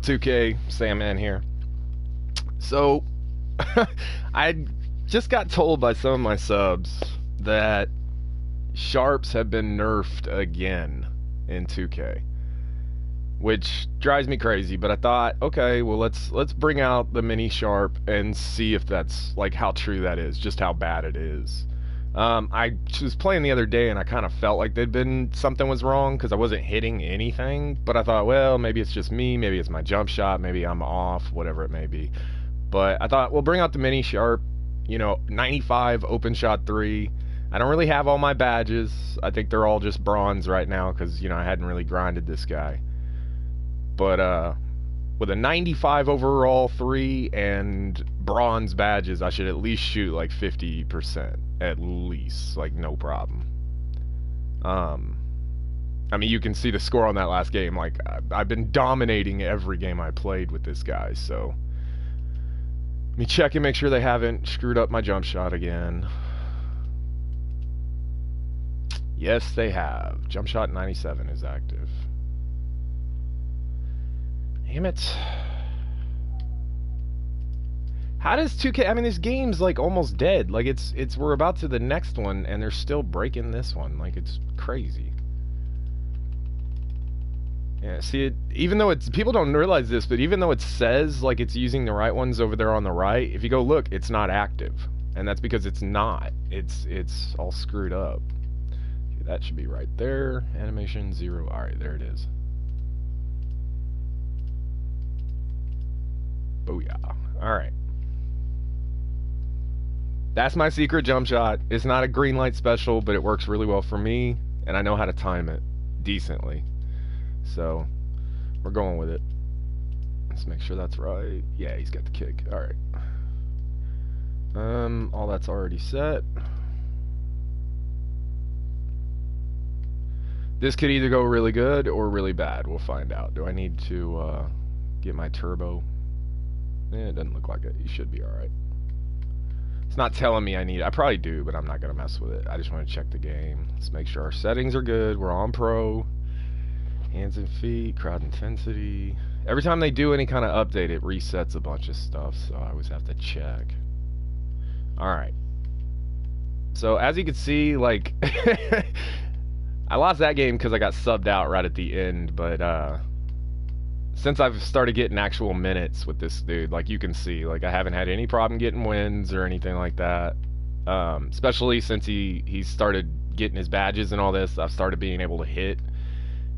2K, Sam Man here. So, I just got told by some of my subs that sharps have been nerfed again in 2K, which drives me crazy. But I thought, okay, well let's bring out the mini sharp and see if that's like how true that is, just how bad it is. I was playing the other day and I kind of felt like something was wrong because I wasn't hitting anything. But I thought, well, maybe it's just me, maybe it's my jump shot, maybe I'm off, whatever it may be. But I thought, we'll bring out the mini sharp, 95 open shot 3. I don't really have all my badges. I think they're all just bronze right now because, I hadn't really grinded this guy. But with a 95 overall 3 and bronze badges, I should at least shoot like 50%. At least, like, no problem. I mean, you can see the score on that last game. Like, I've been dominating every game I played with this guy, so let me check and make sure they haven't screwed up my jump shot again. Yes, they have. Jump shot 97 is active. Damn it. How does 2K... I mean, this game's, like, almost dead. Like, we're about to the next one, and they're still breaking this one. Like, it's crazy. Yeah, see, even though people don't realize this, but even though it says, like, it's using the right ones over there on the right, if you go look, it's not active. And that's because it's not. It's all screwed up. Okay, that should be right there. Animation 0. Alright, there it is. Booyah. Alright. That's my secret jump shot. It's not a green light special, but it works really well for me, and I know how to time it decently. So, we're going with it. Let's make sure that's right. Yeah, he's got the kick. Alright. All that's already set. This could either go really good or really bad. We'll find out. Do I need to get my turbo? It doesn't look like it. You should be alright. It's not telling me I probably do, but I'm not going to mess with it. I just want to check the game. Let's make sure our settings are good. We're on pro. Hands and feet, crowd intensity. Every time they do any kind of update, it resets a bunch of stuff, so I always have to check. Alright. So, as you can see, like... I lost that game because I got subbed out right at the end, but, since I've started getting actual minutes with this dude, like you can see, like I haven't had any problem getting wins or anything like that. Especially since he started getting his badges and all this, I've started being able to hit,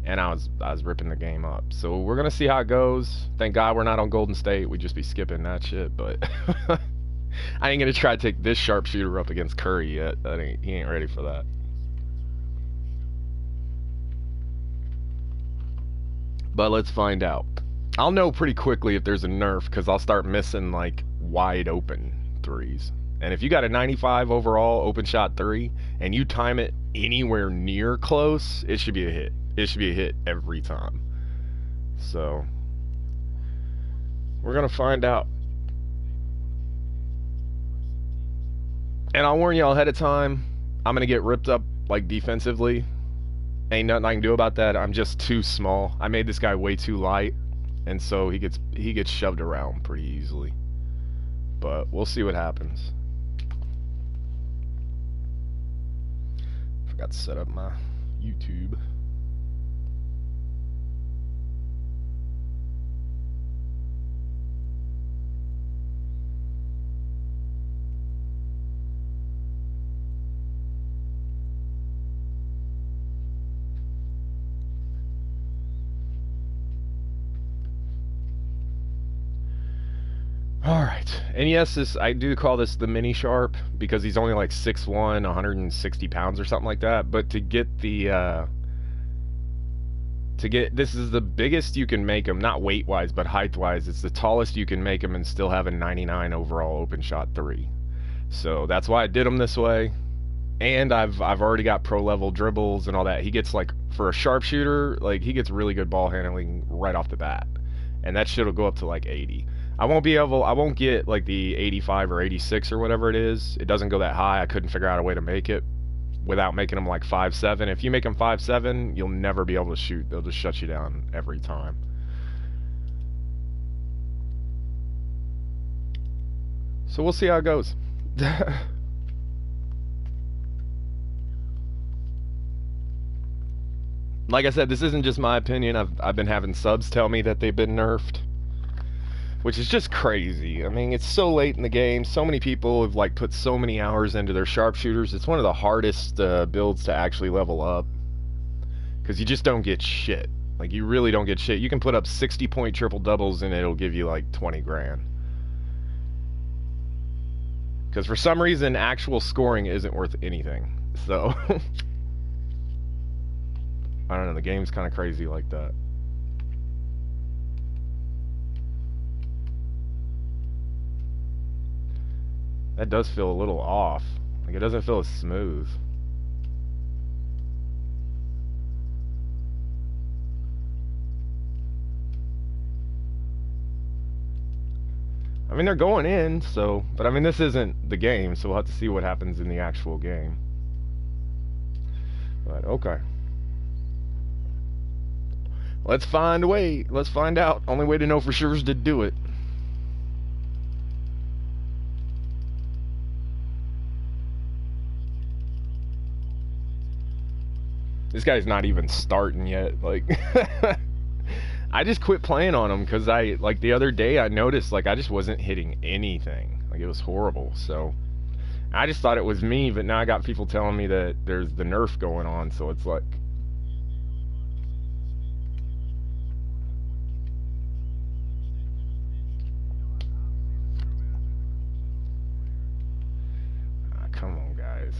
and I was ripping the game up. So we're gonna see how it goes. Thank God we're not on Golden State. We'd just be skipping that shit. But I ain't gonna try to take this sharpshooter up against Curry yet. He ain't ready for that. But let's find out. I'll know pretty quickly if there's a nerf because I'll start missing like wide open threes. And if you got a 95 overall open shot 3 and you time it anywhere near close, it should be a hit. It should be a hit every time. So we're gonna find out. And I'll warn y'all ahead of time, I'm gonna get ripped up like defensively. Ain't nothing I can do about that. I'm just too small. I made this guy way too light, and so he gets shoved around pretty easily. But we'll see what happens. Forgot to set up my YouTube. Alright, and yes, I do call this the mini sharp because he's only like 6'1", 160 pounds or something like that, but to get this is the biggest you can make him, not weight-wise, but height-wise, it's the tallest you can make him and still have a 99 overall open shot 3. So that's why I did him this way, and I've already got pro-level dribbles and all that. He gets, like, for a sharpshooter, like, he gets really good ball handling right off the bat, and that shit will go up to like 80. I won't get like the 85 or 86 or whatever it is. It doesn't go that high. I couldn't figure out a way to make it without making them like 5'7". If you make them 5'7", you'll never be able to shoot. They'll just shut you down every time. So we'll see how it goes. Like I said, this isn't just my opinion. I've been having subs tell me that they've been nerfed, which is just crazy. I mean, it's so late in the game. So many people have like put so many hours into their sharpshooters. It's one of the hardest builds to actually level up because you just don't get shit. Like, you really don't get shit. You can put up 60-point triple doubles and it'll give you like 20 grand. Because for some reason, actual scoring isn't worth anything. So I don't know, the game's kind of crazy like that. That does feel a little off. Like, it doesn't feel as smooth. I mean, they're going in, so... But, I mean, this isn't the game, so we'll have to see what happens in the actual game. But, okay. Let's find a way. Let's find out. Only way to know for sure is to do it. This guy's not even starting yet. Like, I just quit playing on him because like, the other day I noticed, like, I just wasn't hitting anything. Like, it was horrible. So I just thought it was me, but now I got people telling me that there's the nerf going on, so it's like... Come on, guys.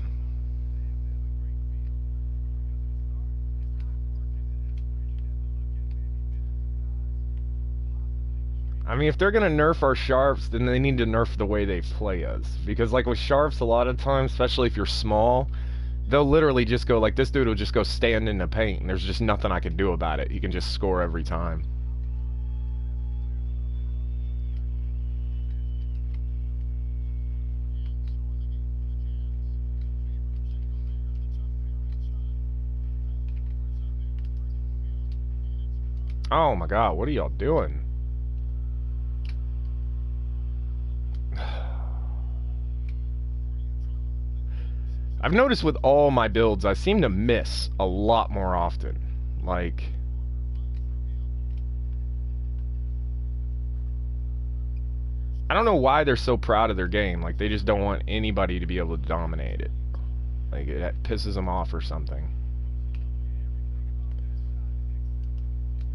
I mean, if they're gonna nerf our sharps, then they need to nerf the way they play us. Because, like, with sharps, a lot of times, especially if you're small, they'll literally just go, like, this dude will just go stand in the paint, and there's just nothing I can do about it. He can just score every time. Oh my god, what are y'all doing? I've noticed with all my builds, I seem to miss a lot more often. Like... I don't know why they're so proud of their game. Like, they just don't want anybody to be able to dominate it. Like, it pisses them off or something.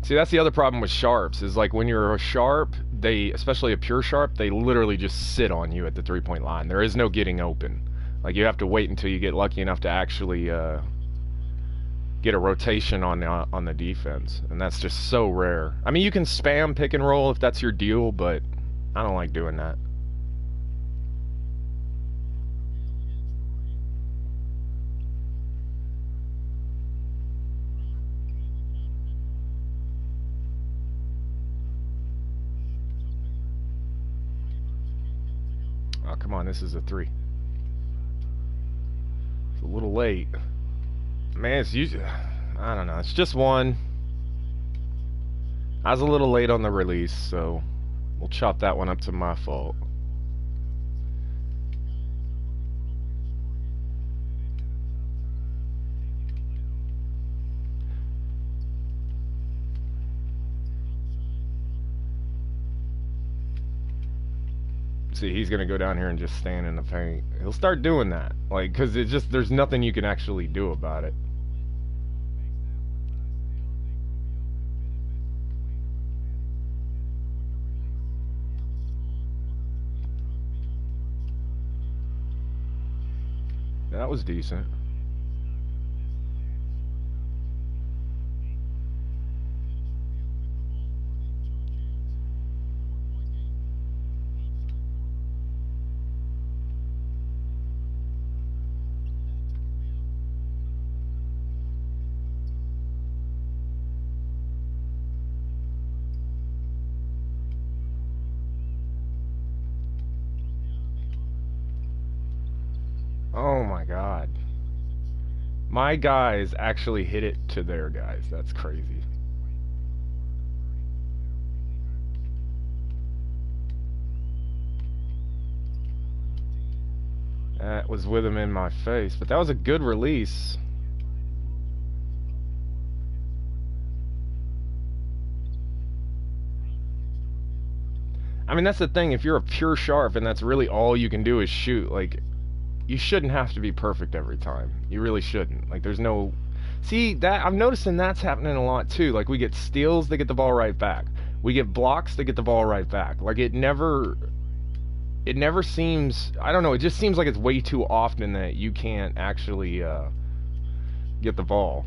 See, that's the other problem with sharps, is like when you're a sharp, they, especially a pure sharp, they literally just sit on you at the 3-point line. There is no getting open. Like, you have to wait until you get lucky enough to actually get a rotation on the defense, and that's just so rare. I mean, you can spam pick and roll if that's your deal, but I don't like doing that. Oh, come on, this is a 3. It's a little late. Man, it's usually... I don't know, it's just 1. I was a little late on the release, so we'll chop that one up to my fault. See, he's gonna go down here and just stand in the paint. He'll start doing that, like, because it's just, there's nothing you can actually do about it. That was decent. Oh my god. My guys actually hit it to their guys. That's crazy. That was with him in my face, but that was a good release. I mean, that's the thing. If you're a pure sharp and that's really all you can do is shoot, like, you shouldn't have to be perfect every time. You really shouldn't. Like, there's no... See, that I'm noticing that's happening a lot, too. Like, we get steals, they get the ball right back. We get blocks, they get the ball right back. Like, it never seems... I don't know, it just seems like it's way too often that you can't actually, get the ball.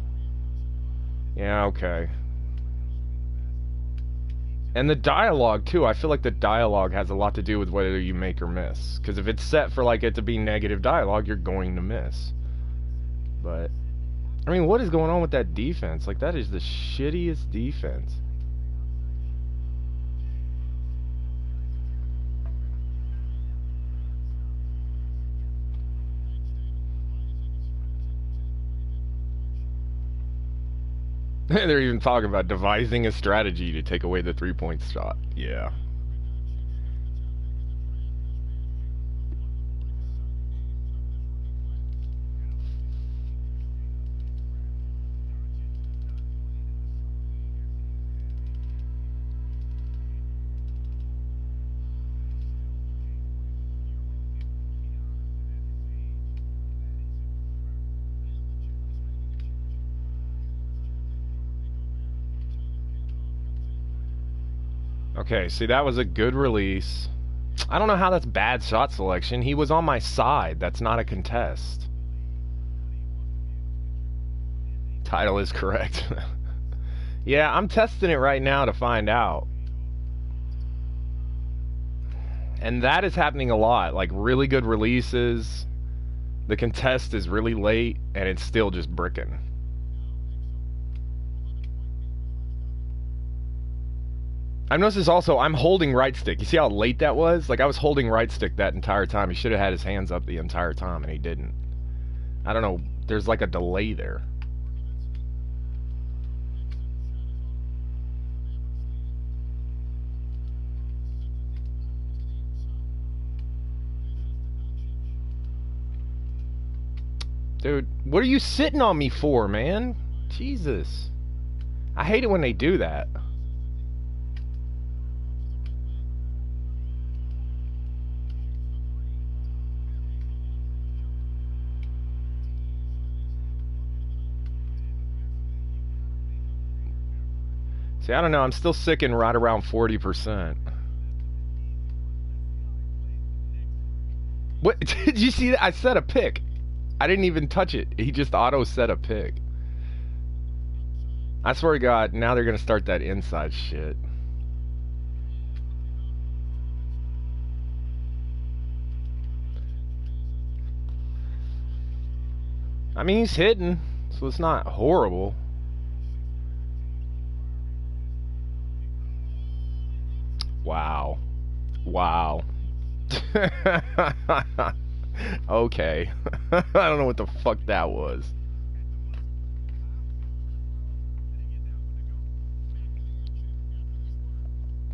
Yeah, okay. And the dialogue, too. I feel like the dialogue has a lot to do with whether you make or miss. Because if it's set for, like, it to be negative dialogue, you're going to miss. But, I mean, what is going on with that defense? Like, that is the shittiest defense. They're even talking about devising a strategy to take away the three-point shot. Yeah. Okay, see, that was a good release. I don't know how that's bad shot selection. He was on my side. That's not a contest. Title is correct. Yeah, I'm testing it right now to find out. And that is happening a lot. Like, really good releases. The contest is really late, and it's still just bricking. I've noticed this also, I'm holding right stick. You see how late that was? Like, I was holding right stick that entire time. He should have had his hands up the entire time, and he didn't. I don't know. There's like a delay there. Dude, what are you sitting on me for, man? Jesus. I hate it when they do that. See, I don't know. I'm still sicking right around 40%. What? Did you see that? I set a pick. I didn't even touch it. He just auto set a pick. I swear to God, now they're going to start that inside shit. I mean, he's hitting, so it's not horrible. Wow. Wow. Okay. I don't know what the fuck that was.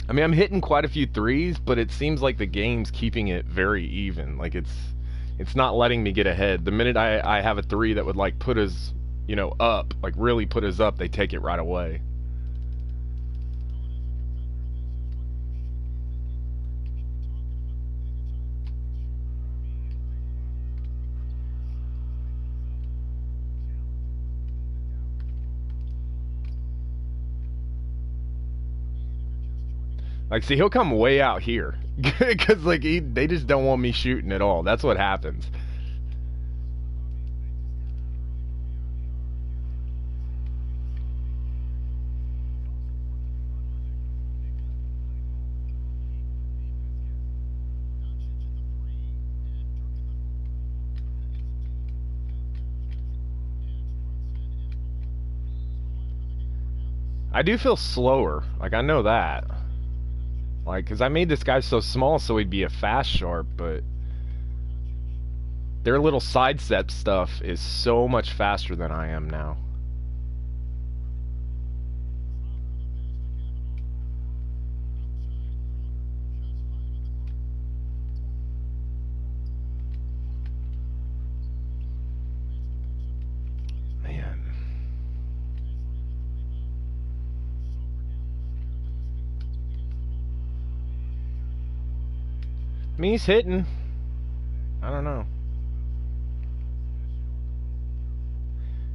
I mean, I'm hitting quite a few threes, but it seems like the game's keeping it very even. Like, it's not letting me get ahead. The minute I have a three that would, like, put us, you know, up, like, really put us up, they take it right away. Like, see, he'll come way out here. Because, like, they just don't want me shooting at all. That's what happens. I do feel slower. Like, I know that. Like, because I made this guy so small so he'd be a fast sharp, but their little sidestep stuff is so much faster than I am now. I mean, he's hitting. I don't know.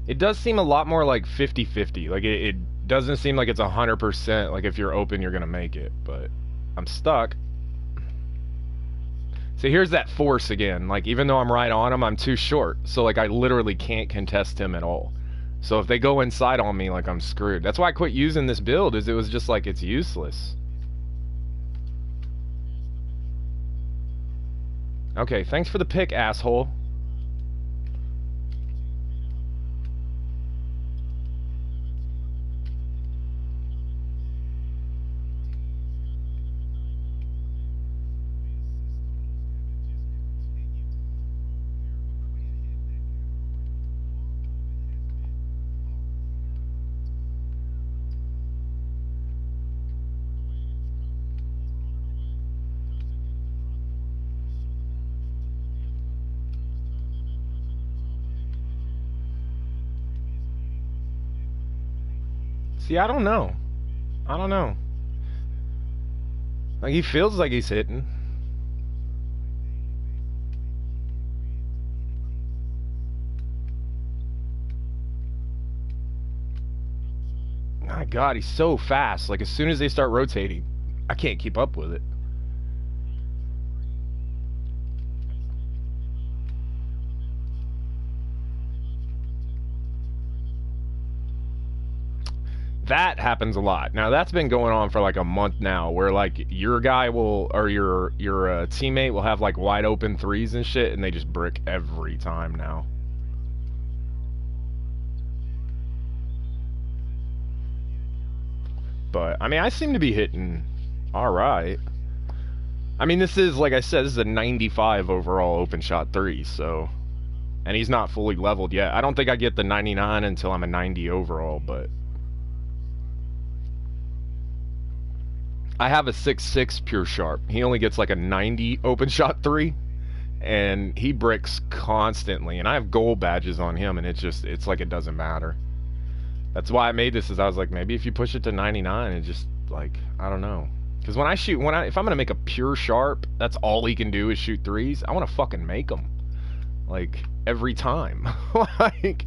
It does seem a lot more like 50-50. Like, it doesn't seem like it's 100%. Like, if you're open, you're going to make it. But I'm stuck. So here's that force again. Like, even though I'm right on him, I'm too short. So, like, I literally can't contest him at all. So if they go inside on me, like, I'm screwed. That's why I quit using this build, is it was just like, it's useless. Okay, thanks for the pick, asshole. See, I don't know. I don't know. Like, he feels like he's hitting. My God, he's so fast. Like, as soon as they start rotating, I can't keep up with it. That happens a lot. Now that's been going on for like a month now, where like your guy will, or your teammate will have like wide open threes and shit, and they just brick every time now. But I mean, I seem to be hitting all right. I mean, this is, like I said, this is a 95 overall open shot three, so, and he's not fully leveled yet. I don't think I get the 99 until I'm a 90 overall, but I have a 6'6" pure sharp. He only gets like a 90 open shot 3, and he bricks constantly. And I have gold badges on him, and it's like it doesn't matter. That's why I made this, is I was like, maybe if you push it to 99, it just, like, I don't know. Because when I shoot, if I'm going to make a pure sharp, that's all he can do is shoot threes. I want to fucking make them. Like, every time. Like...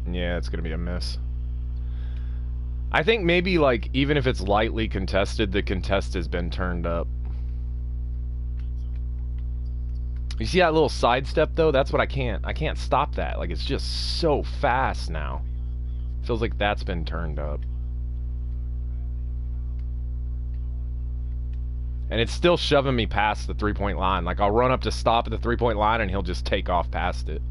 Yeah, it's going to be a miss. I think maybe, like, even if it's lightly contested, the contest has been turned up. You see that little sidestep, though? That's what I can't stop that. Like, it's just so fast now. Feels like that's been turned up. And it's still shoving me past the three-point line. Like, I'll run up to stop at the three-point line, and he'll just take off past it.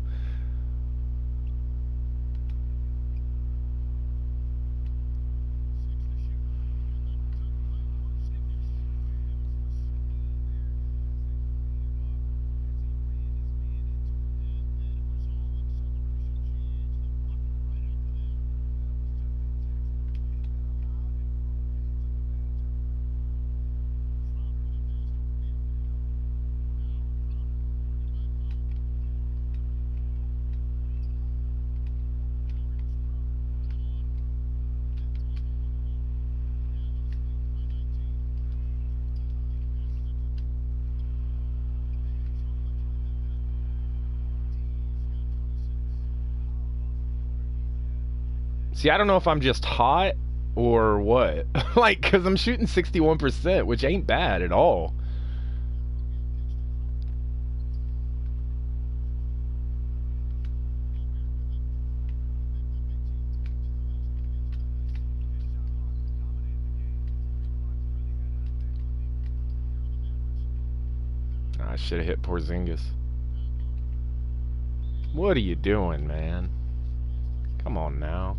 See, I don't know if I'm just hot or what. Like, because I'm shooting 61%, which ain't bad at all. I should have hit Porzingis. What are you doing, man? Come on now.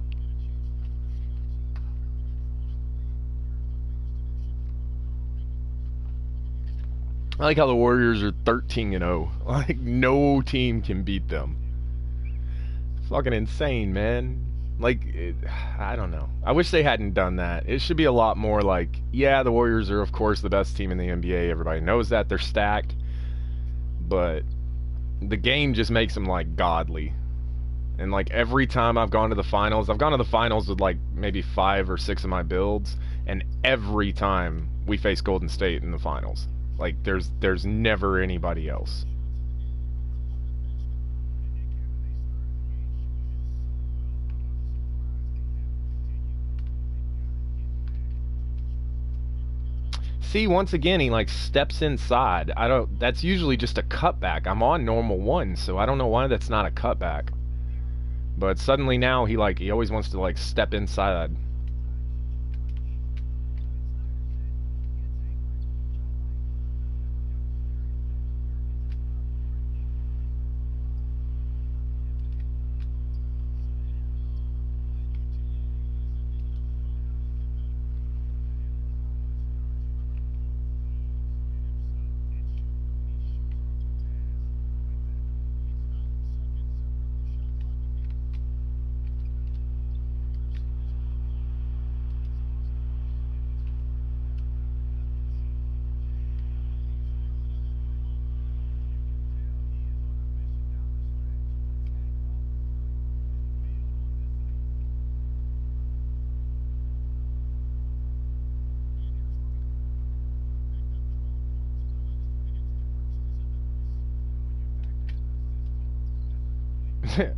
I like how the Warriors are 13-0. Like, no team can beat them. Fucking insane, man. Like, I don't know. I wish they hadn't done that. It should be a lot more like, yeah, the Warriors are, of course, the best team in the NBA. Everybody knows that. They're stacked. But the game just makes them, like, godly. And, like, every time I've gone to the finals, I've gone to the finals with, like, maybe 5 or 6 of my builds. And every time we face Golden State in the finals. Like, there's never anybody else. See, once again, he like steps inside. I don't. That's usually just a cutback. I'm on normal one, so I don't know why that's not a cutback. But suddenly now he always wants to like step inside.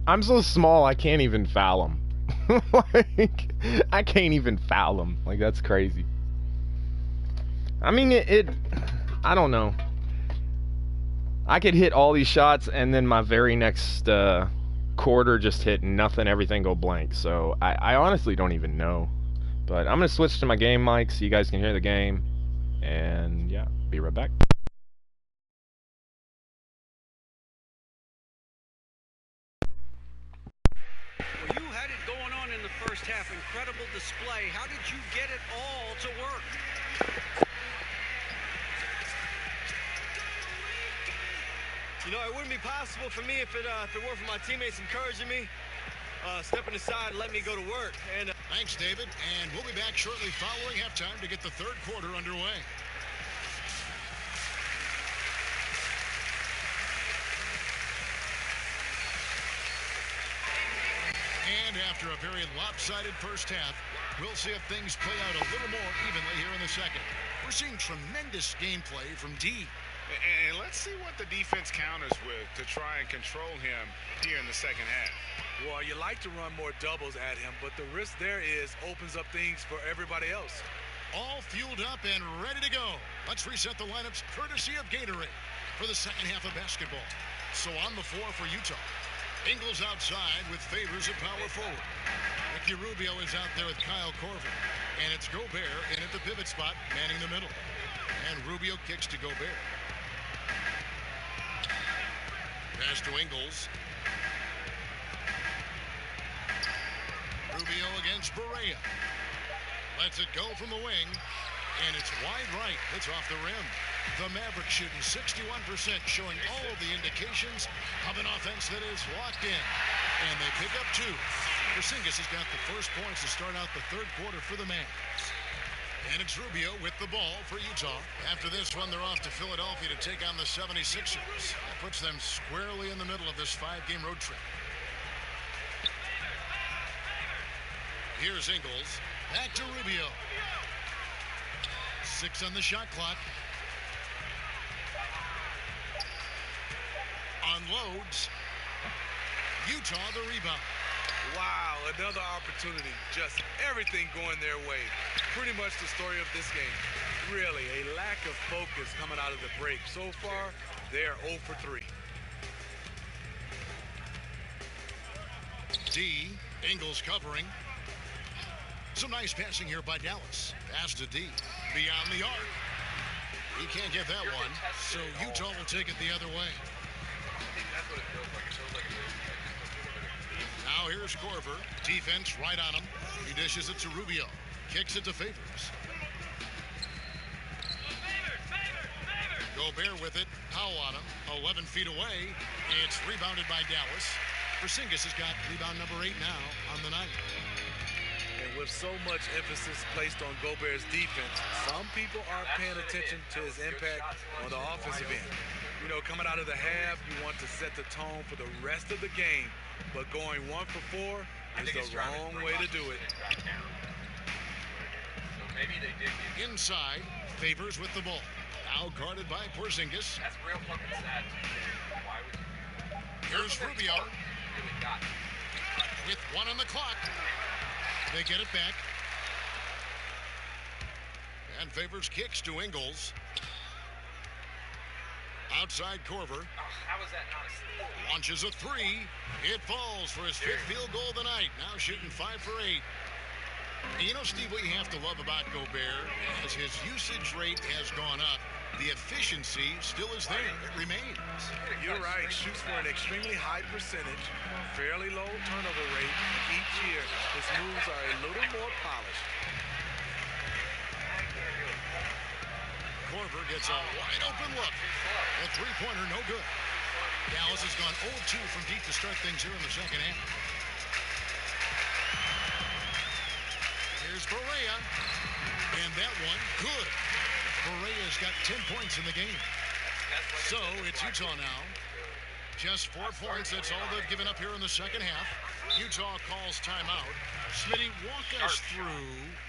I'm so small I can't even foul him. Like I can't even foul him. Like that's crazy. I mean I don't know. I could hit all these shots and then my very next quarter just hit nothing, everything go blank. So I honestly don't even know. But I'm gonna switch to my game mic so you guys can hear the game. And yeah, be right back. Well, you had it going on in the first half. Incredible display. How did you get it all to work? You know, it wouldn't be possible for me if it weren't for my teammates encouraging me, stepping aside and letting me go to work. And thanks, David. And we'll be back shortly following halftime to get the third quarter underway. And after a very lopsided first half, we'll see if things play out a little more evenly here in the second. We're seeing tremendous gameplay from D. And let's see what the defense counters with to try and control him here in the second half. Well, you like to run more doubles at him, but the risk there is opens up things for everybody else. All fueled up and ready to go. Let's reset the lineups courtesy of Gatorade for the second half of basketball. So on the floor for Utah, Ingles outside with Favors at power forward. Ricky Rubio is out there with Kyle Korver. And it's Gobert in at the pivot spot, manning the middle. And Rubio kicks to Gobert. Pass to Ingles. Rubio against Barea. Lets it go from the wing. And it's wide right. It's off the rim. The Mavericks shooting 61%, showing all of the indications of an offense that is locked in. And they pick up two. Porzingis has got the first points to start out the third quarter for the Mavs. And it's Rubio with the ball for Utah. After this one, they're off to Philadelphia to take on the 76ers. That puts them squarely in the middle of this 5-game road trip. Here's Ingles. Back to Rubio. 6 on the shot clock. Unloads. Utah the rebound. Wow, another opportunity. Just everything going their way. Pretty much the story of this game. Really, a lack of focus coming out of the break. So far, they're 0 for 3. D. Ingles covering. Some nice passing here by Dallas. Pass to D. Beyond the arc. He can't get that one, so Utah will take it the other way. Now here's Korver. Defense right on him. He dishes it to Rubio. Kicks it to Favors. Gobert with it. Powell on him. 11 feet away. It's rebounded by Dallas. Porzingis has got rebound number 8 now on the night. And with so much emphasis placed on Gobert's defense, some people aren't paying attention to his impact on the offensive end. You know, coming out of the half, you want to set the tone for the rest of the game, but going 1 for 4 is the wrong way to do it. Inside, Favors with the ball. Now guarded by Porzingis. That's real fucking sad. Why would you? Here's Rubio. Really got it. With 1 on the clock. They get it back. And Favors kicks to Ingles. Outside Korver. Oh, how is that not a steal? Launches a 3. It falls for his 5th field goal of the night. Now shooting 5 for 8. You know, Steve, what you have to love about Gobert, as his usage rate has gone up, the efficiency still is there. It remains. You're right. Shoots for an extremely high percentage, fairly low turnover rate. And each year, his moves are a little more polished. Korver gets a wide open look. A three-pointer, no good. Dallas has gone 0-2 from deep to start things here in the second half. Here's Barea. And that one, good. Barea's got 10 points in the game. So it's Utah now. Just 4 points. That's all they've given up here in the second half. Utah calls timeout. Smitty, walk us through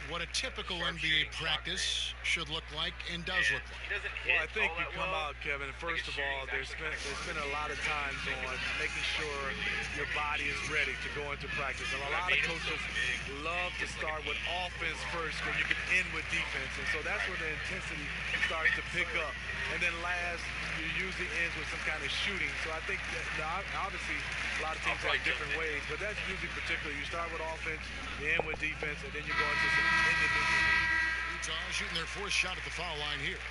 what a typical NBA practice should look like and does look like. Well, I think you come out, Kevin, first of all, there's been a lot of times on making sure your body is ready to go into practice. And a lot of coaches love to start with offense first when you can end with defense. And so that's where the intensity starts to pick up. And then last, you usually ends with some kind of shooting. So I think that obviously a lot of teams have different ways, but that's usually particular. You start with offense, you end with defense, and then you go into some individual. Utah shooting their 4th shot at the foul line here.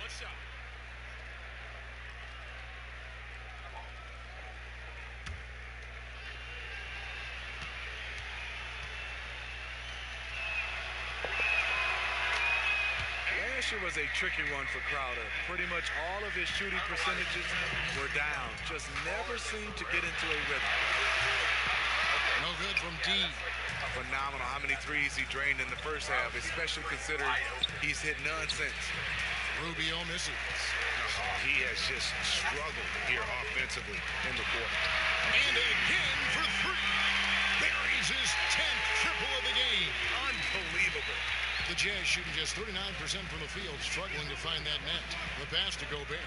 Let's shot. Last year was a tricky one for Crowder. Pretty much all of his shooting percentages were down. Just never seemed to get into a rhythm. No good from D. Phenomenal how many threes he drained in the first half, especially considering he's hit none since. Rubio misses. He has just struggled here offensively in the quarter. And again for 3. Buries his 10th triple of the game. Unbelievable. The Jazz shooting just 39% from the field, struggling to find that net. The pass to Gobert.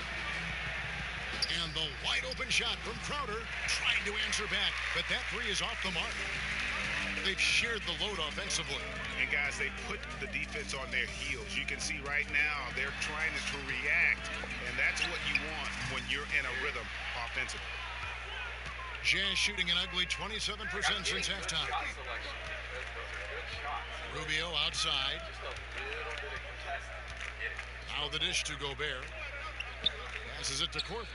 And the wide open shot from Crowder, trying to answer back, but that 3 is off the mark. They've shared the load offensively. And guys, they put the defense on their heels. You can see right now they're trying to react, and that's what you want when you're in a rhythm offensively. Jazz shooting an ugly 27% since halftime. Rubio outside. Now the dish to Gobert. Passes it to Korver.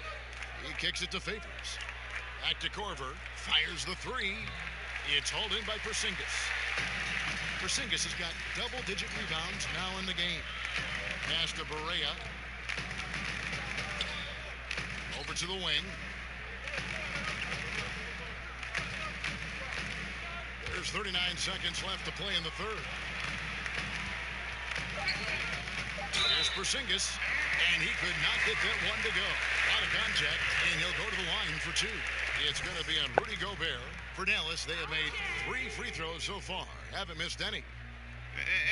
He kicks it to Favors. Back to Korver. Fires the 3. It's hauled in by Porzingis. Porzingis has got double-digit rebounds now in the game. Pass to Barea. Over to the wing. There's 39 seconds left to play in the third. Here's Porzingis, and he could not get that one to go. A lot of contact, and he'll go to the line for 2. It's going to be on Rudy Gobert. For Dallas, they have made 3 free throws so far. Haven't missed any.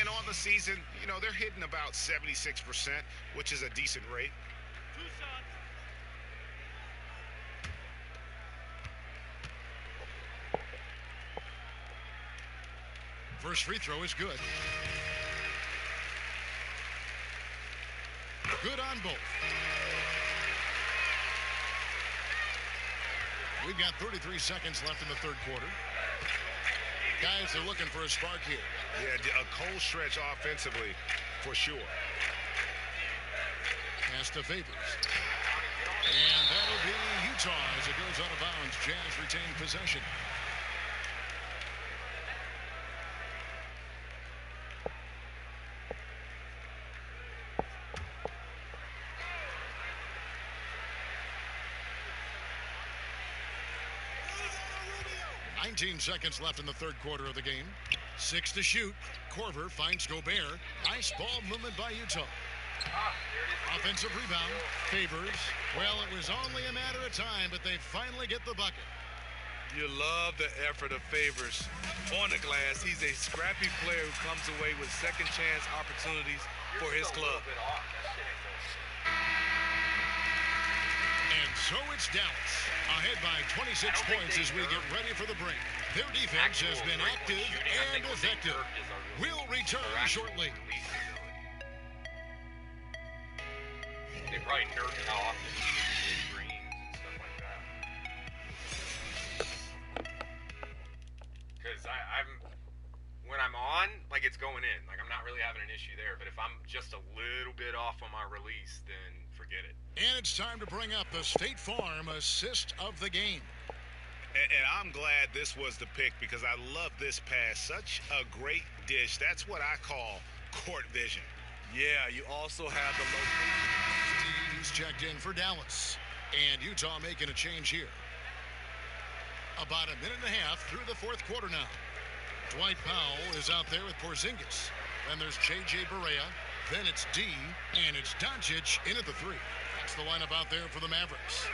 And on the season, you know, they're hitting about 76%, which is a decent rate. First free throw is good. Good on both. We've got 33 seconds left in the third quarter. Guys are looking for a spark here. Yeah, a cold stretch offensively for sure. Pass to Favors. And that'll be Utah as it goes out of bounds. Jazz retain possession. 13 seconds left in the third quarter of the game. 6 to shoot. Korver finds Gobert. Nice ball movement by Utah. Offensive rebound. Favors. Well, it was only a matter of time, but they finally get the bucket. You love the effort of Favors on the glass. He's a scrappy player who comes away with second chance opportunities for his club. And so it's Dallas, ahead by 26 points as we get ready for the break. Their defense has been active and effective. We'll return shortly. They probably nerfed how often you get greens and stuff like that. Because when I'm on, like, it's going in. Like, I'm not really having an issue there. But if I'm just a little bit off on my release, then forget it. And it's time to bring up the State Farm assist of the game. And I'm glad this was the pick because I love this pass. Such a great dish. That's what I call court vision. Yeah, you also have the location. He's checked in for Dallas. And Utah making a change here. About a minute and a half through the fourth quarter now. Dwight Powell is out there with Porzingis. Then there's J.J. Barea. Then it's D. And it's Doncic in at the three. That's the lineup out there for the Mavericks.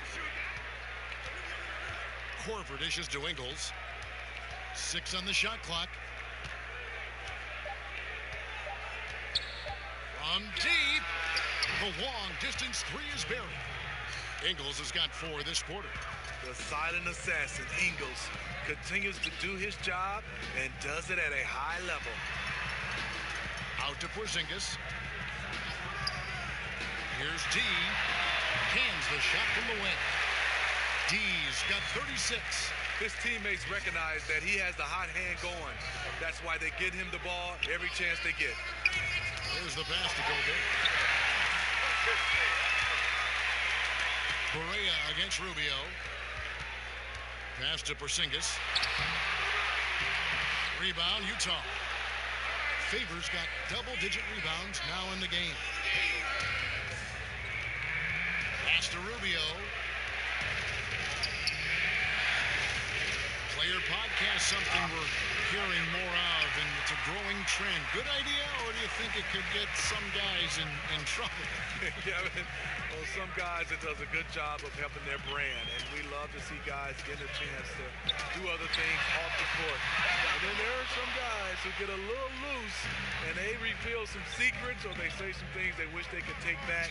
Korver dishes to Ingles. 6 on the shot clock. From deep. The long distance three is buried. Ingles has got 4 this quarter. The silent assassin, Ingles, continues to do his job and does it at a high level. Out to Porzingis. Here's D. Hands the shot from the wing. D's got 36. His teammates recognize that he has the hot hand going. That's why they get him the ball every chance they get. There's the pass to Gobert. Barea against Rubio. Pass to Porzingis. Rebound, Utah. Favors got double-digit rebounds now in the game. Pass to Rubio. Player podcast, something we're hearing more of, and it's a growing trend. Good idea, or do you think it could get some guys in trouble? Kevin, well, some guys, it does a good job of helping their brand, and we love to see guys get a chance to do other things off the court. And then there are some guys who get a little loose, and they reveal some secrets, or they say some things they wish they could take back.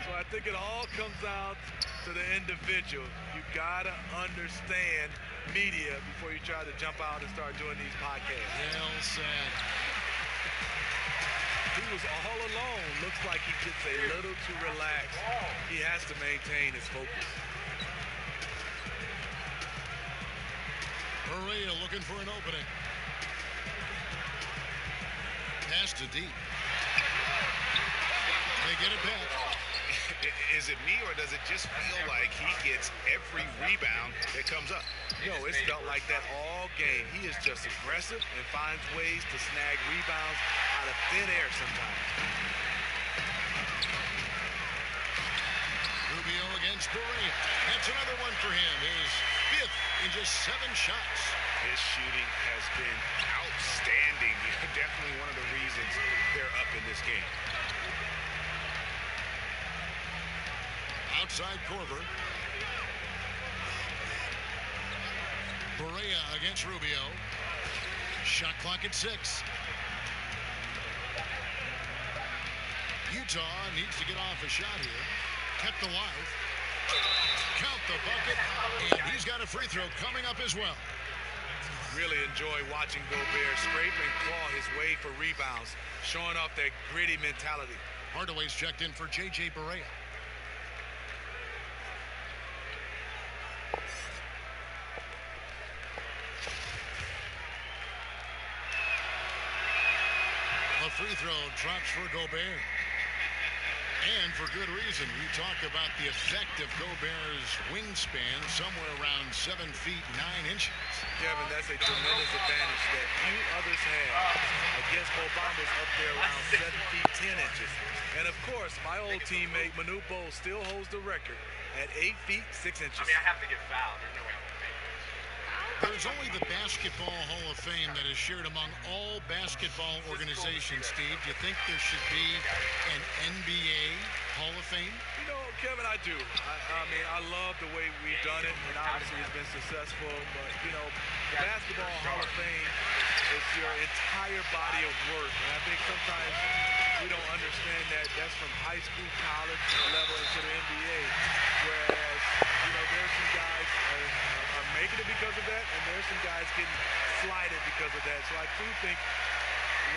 So I think it all comes down to the individual. You gotta understand media before you try to jump out and start doing these podcasts. Well said. He was all alone. Looks like he gets a little too relaxed. He has to maintain his focus. Barea looking for an opening. Pass to D. They get it back. Is it me, or does it just feel like he gets every rebound that comes up? No, it's felt like that all game. He is just aggressive and finds ways to snag rebounds out of thin air sometimes. Rubio against Barea. That's another one for him. His 5th in just 7 shots. His shooting has been outstanding. Definitely one of the reasons they're up in this game. Outside Korver. Barea against Rubio. Shot clock at 6. Utah needs to get off a shot here. Kept alive. Count the bucket. And he's got a free throw coming up as well. Really enjoy watching Gobert scrape and claw his way for rebounds, showing off that gritty mentality. Hardaway's checked in for J.J. Barea. The free throw drops for Gobert. And for good reason. We talk about the effect of Gobert's wingspan, somewhere around 7 feet 9 inches. Kevin, that's a tremendous advantage that few others have. Against Obama's up there around 7 feet 10 inches. And of course, my old teammate Manute Bol still holds the record at 8 feet 6 inches. I mean, I have to get fouled. There's no way I'm going to make it. There's only the Basketball Hall of Fame that is shared among all basketball organizations, Steve. Do you think there should be an NBA Hall of Fame? You know, Kevin, I do. I mean, I love the way we've done it, and obviously it's been successful. But, you know, the Basketball Hall of Fame is your entire body of work. And I think sometimes we don't understand that that's from high school, college level into the NBA. Whereas, you know, there's some guys are making it because of that, and there's some guys getting slighted because of that. So I do think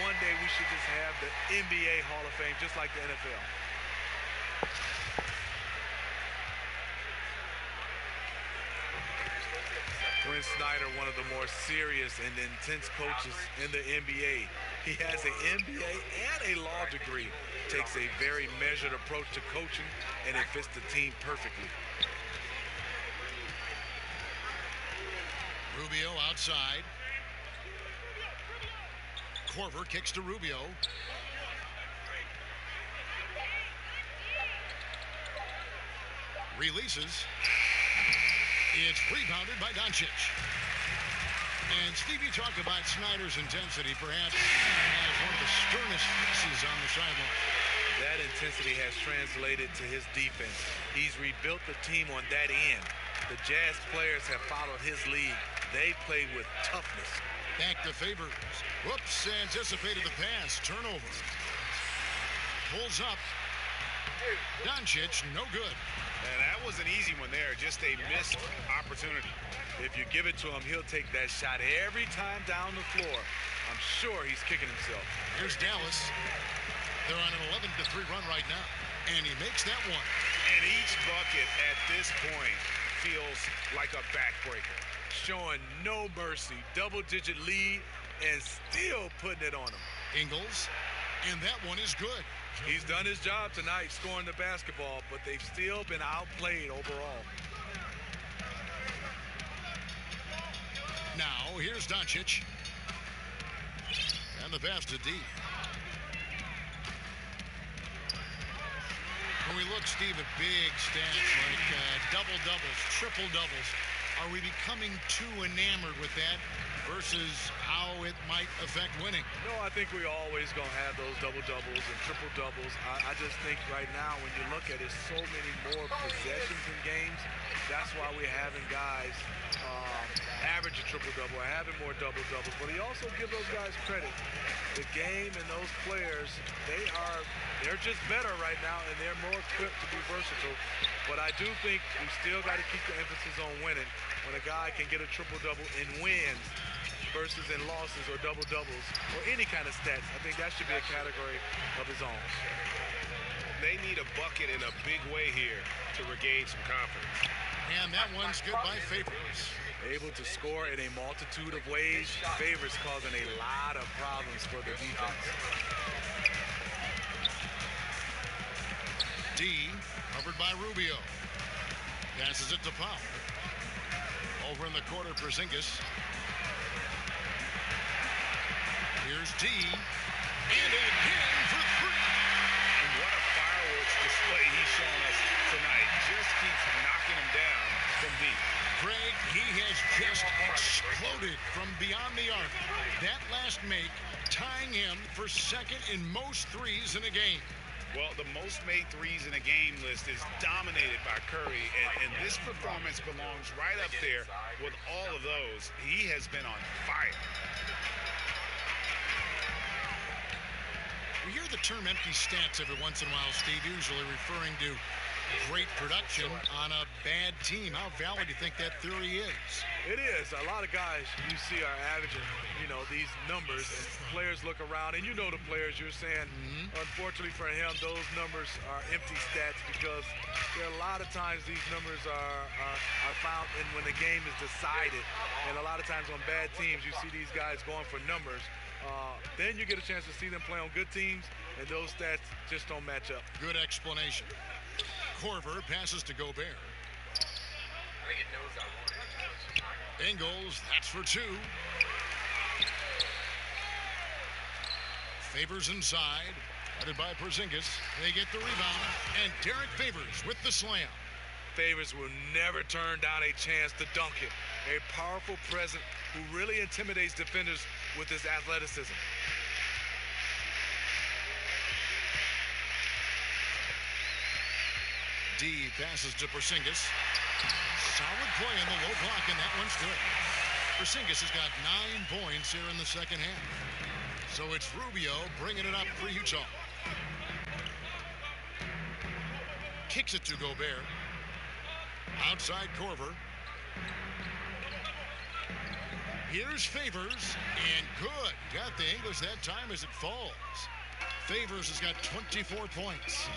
one day we should just have the NBA Hall of Fame, just like the NFL. Quinn Snyder, one of the more serious and intense coaches in the NBA. He has an MBA and a law degree. Takes a very measured approach to coaching, and it fits the team perfectly. Rubio outside. Korver kicks to Rubio. Releases. It's rebounded by Doncic. And Steve, you talked about Snyder's intensity, perhaps as one of the sternest faces on the sideline. That intensity has translated to his defense. He's rebuilt the team on that end. The Jazz players have followed his lead. They play with toughness. Back to Favors. Whoops, anticipated the pass. Turnover. Pulls up. Doncic, no good. And that was an easy one there, just a missed opportunity. If you give it to him, he'll take that shot every time down the floor. I'm sure he's kicking himself. Here's Dallas. They're on an 11-3 run right now. And he makes that one. And each bucket at this point feels like a backbreaker. Showing no mercy. Double-digit lead and still putting it on him. Ingles. And that one is good. He's done his job tonight scoring the basketball, but they've still been outplayed overall. Now, here's Doncic. And the pass to D. When we look, Steve, at big stats like double-doubles, triple-doubles, are we becoming too enamored with that versus how it might affect winning? No, I think we're always going to have those double-doubles and triple-doubles. I just think right now when you look at it, so many more possessions in games. That's why we're having guys average a triple-double or having more double-doubles. But he also gives those guys credit. The game and those players, they're just better right now, and they're more equipped to be versatile. But I do think we still got to keep the emphasis on winning. When a guy can get a triple-double in wins versus in losses or double-doubles or any kind of stats, I think that should be a category of his own. They need a bucket in a big way here to regain some confidence. And that one's good by Favors. Able to score in a multitude of ways. Favors causing a lot of problems for the defense. D, covered by Rubio. Passes it to Powell. Over in the corner, Porzingis. Here's D. And again for three. And what a fireworks display he's shown us tonight. Just keeps knocking him down from deep. Craig, he has just exploded from beyond the arc. That last make tying him for second in most threes in a game. Well, the most made threes in a game list is dominated by Curry, and this performance belongs right up there with all of those. He has been on fire. We hear the term empty stats every once in a while, Steve, usually referring to great production on a bad team. How valid do you think that theory is? It is. A lot of guys you see are averaging, these numbers, and players look around, and you know the players, you're saying, unfortunately for him, those numbers are empty stats because there are a lot of times these numbers are found in when the game is decided, and a lot of times on bad teams, you see these guys going for numbers. Then you get a chance to see them play on good teams, and those stats just don't match up. Good explanation. Korver passes to Gobert. I think it knows I want it. Ingles, that's for two. Favors inside, headed by Porzingis. They get the rebound, and Derek Favors with the slam. Favors will never turn down a chance to dunk it. A powerful presence who really intimidates defenders with his athleticism. D passes to Porzingis. Solid play in the low block, and that one's good. Porzingis has got 9 points here in the second half. So it's Rubio bringing it up for Utah. Kicks it to Gobert. Outside Korver. Here's Favors, and good. Got the English that time as it falls. Favors has got 24 points.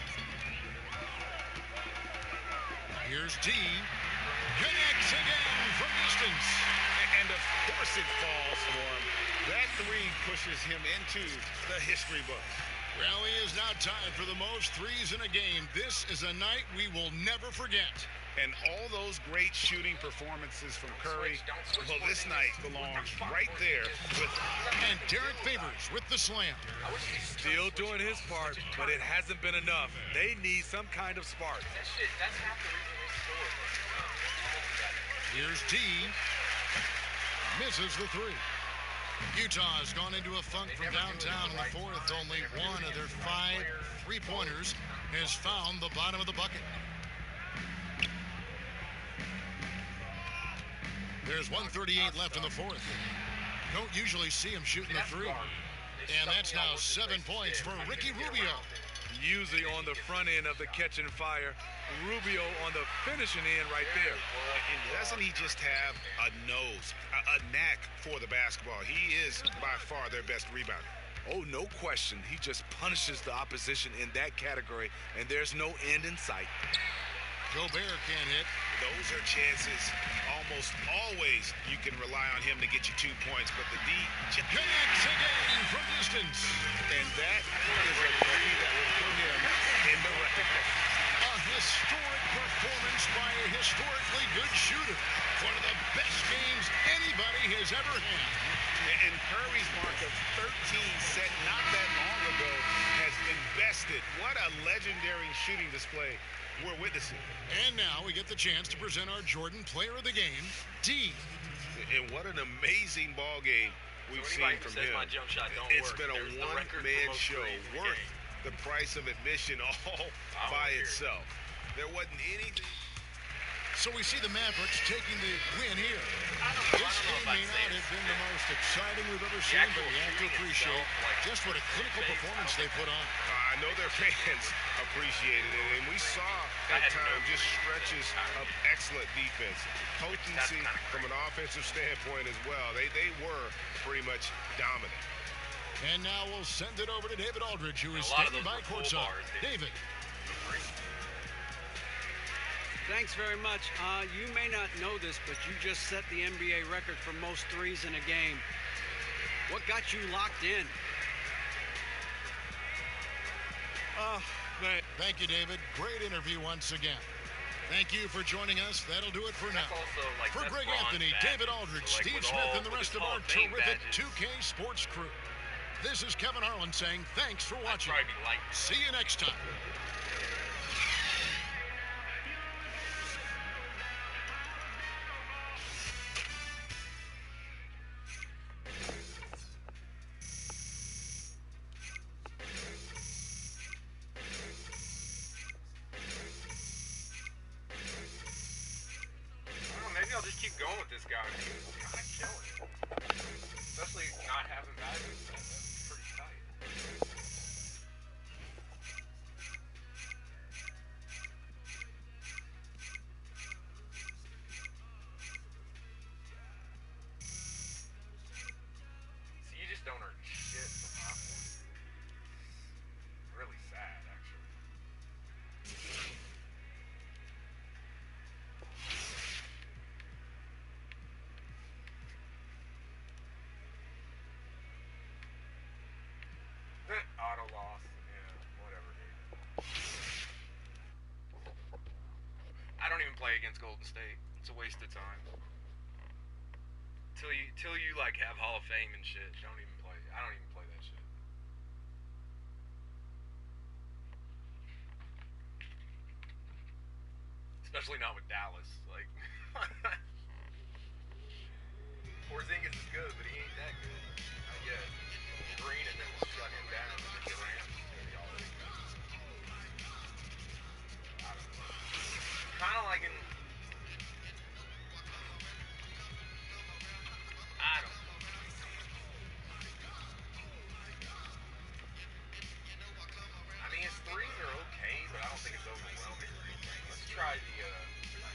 Here's D. Connects again from distance. And of course it falls for him. That three pushes him into the history books. Well, he is now tied for the most threes in a game. This is a night we will never forget. And all those great shooting performances from Curry, well, this night belongs right there with... And Derek Favors with the slam. Still doing his part, but it hasn't been enough. They need some kind of spark. That's half the reason they scored. Here's D. Misses the three. Utah has gone into a funk from downtown in the fourth. Only one of their 5 3-pointers has found the bottom of the bucket. There's 1:38 left in the fourth. Don't usually see him shooting the three. And that's now 7 points for Ricky Rubio. Usually on the front end of the catch and fire. Rubio on the finishing end right there. And doesn't he just have a nose, a knack for the basketball? He is by far their best rebounder. Oh, no question. He just punishes the opposition in that category, and there's no end in sight. Gobert can't hit. Those are chances. Almost always you can rely on him to get you 2 points, but the D Connects again from distance. And that is a three that will put him in the record book. A historic performance by a historically good shooter. One of the best games anybody has ever had. And Curry's mark of 13 set not that long ago has been bested. What a legendary shooting display we're witnessing. And now we get the chance to present our Jordan Player of the Game, D. And what an amazing ball game we've seen from him. It's been a one-man show worth the price of admission all by itself. There wasn't anything. So we see the Mavericks taking the win here. This game may not have been the most exciting we've ever seen, but we have to appreciate just what a clinical performance they put on. I know their fans appreciated it, and we saw at times just stretches of excellent defense. Potency from an offensive standpoint as well. They were pretty much dominant. And now we'll send it over to David Aldridge, who is standing by courtside. David. Thanks very much. You may not know this, but you just set the NBA record for most threes in a game. What got you locked in? Thank you, David. Great interview once again. Thank you for joining us. That'll do it for now. For Greg Anthony, David Aldridge, Steve Smith, and the rest of our terrific 2K Sports crew, this is Kevin Harlan saying thanks for watching. See you next time. I'll just keep going with this guy. He's kind of killing it. Especially not having value. That's pretty tight. See, you just don't earn shit from my point. Really sad, actually. Auto loss. Yeah, whatever, dude. I don't even play against Golden State. It's a waste of time. Till you like have Hall of Fame and shit. Don't even play. I don't even play that shit. Especially not with Dallas. Like Porzingis is good, but he ain't that good. Not yet. Green and then we'll shut him down and then Durant. Kind of like in. I don't know. I mean, his threes are okay, but I don't think it's overwhelming or anything. Let's try the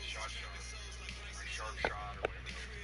shot, or sharp shot, or whatever it's called.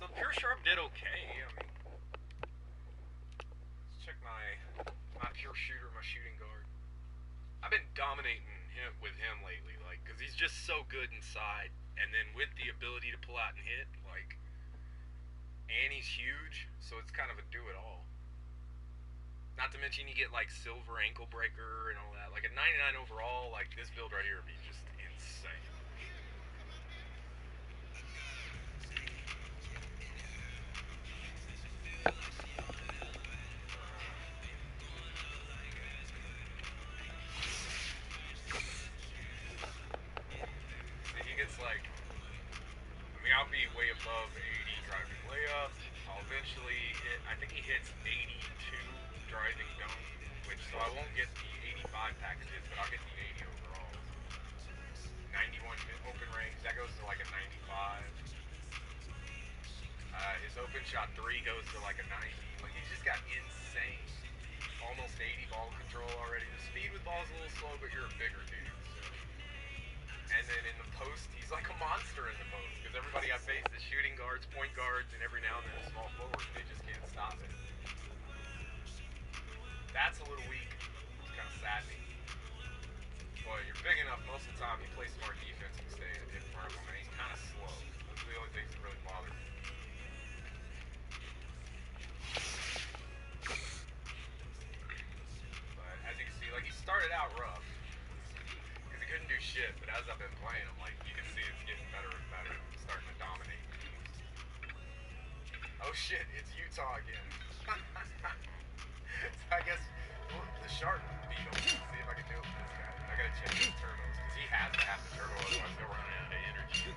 So Pure Sharp did okay. I mean, let's check my Pure Shooter, my shooting guard. I've been dominating him lately, like, because he's just so good inside, and then with the ability to pull out and hit, like, and he's huge, so it's kind of a do-it-all. Not to mention you get, like, silver ankle breaker and all that. Like, a 99 overall, like, this build right here would be just insane. Like, I mean, I'll be way above 80 driving layup. I'll eventually hit, I think he hits 82 driving dunk, which, so I won't get the 85 packages, but I'll get the 80 overall. 91 open range, that goes to like a 95. His open shot 3 goes to like a 90. Like, he's just got insane, almost 80 ball control already. The speed with ball's a little slow, but you're a bigger dude. And then in the post, he's like a monster in the post, because everybody I face is shooting guards, point guards, and every now and then a small forward, and they just can't stop it. That's a little weak. It's kind of saddening. Well, you're big enough most of the time, you play smart defense and stay in front of him, and he's kind of slow. Those are the only things that really bother me. But as you can see, like, he started out rough. Couldn't do shit, but as I've been playing, I'm like, you can see it's getting better and better. It's starting to dominate. Oh shit, it's Utah again. So I guess the Sharp beat him. Let's see if I can do it with this guy. I gotta check his turbos, because he has to have the turbo, otherwise they'll run out of energy.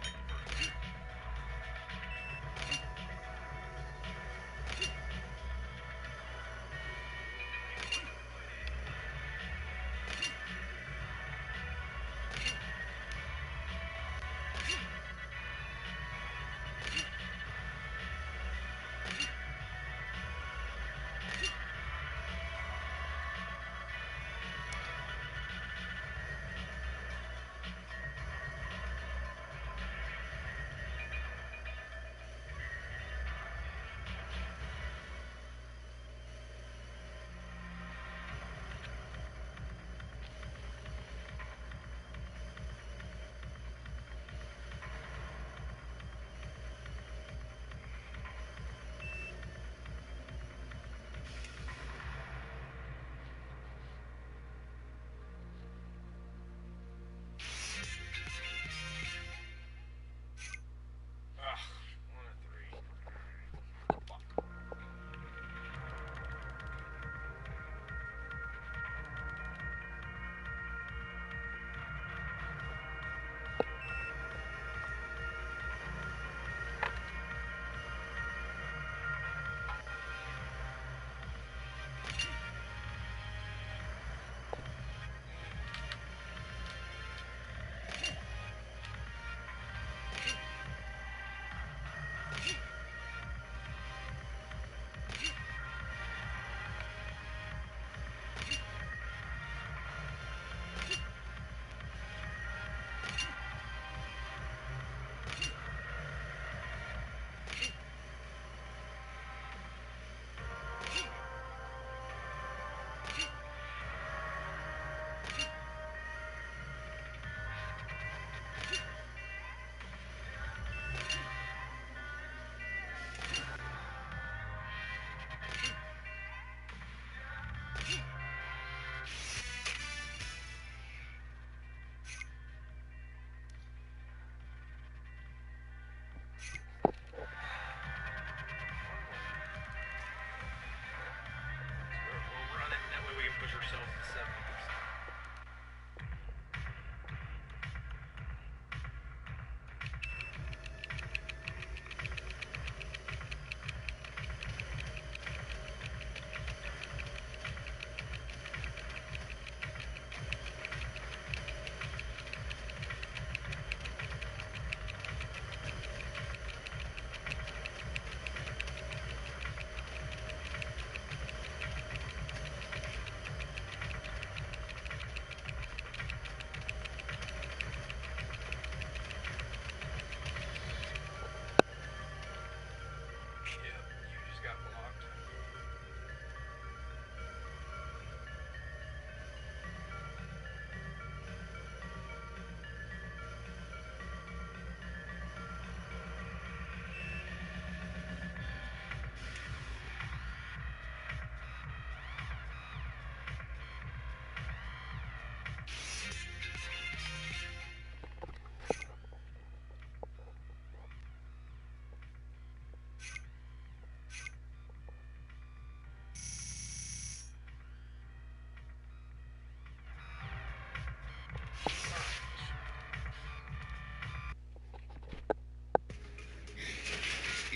yourself to 70%.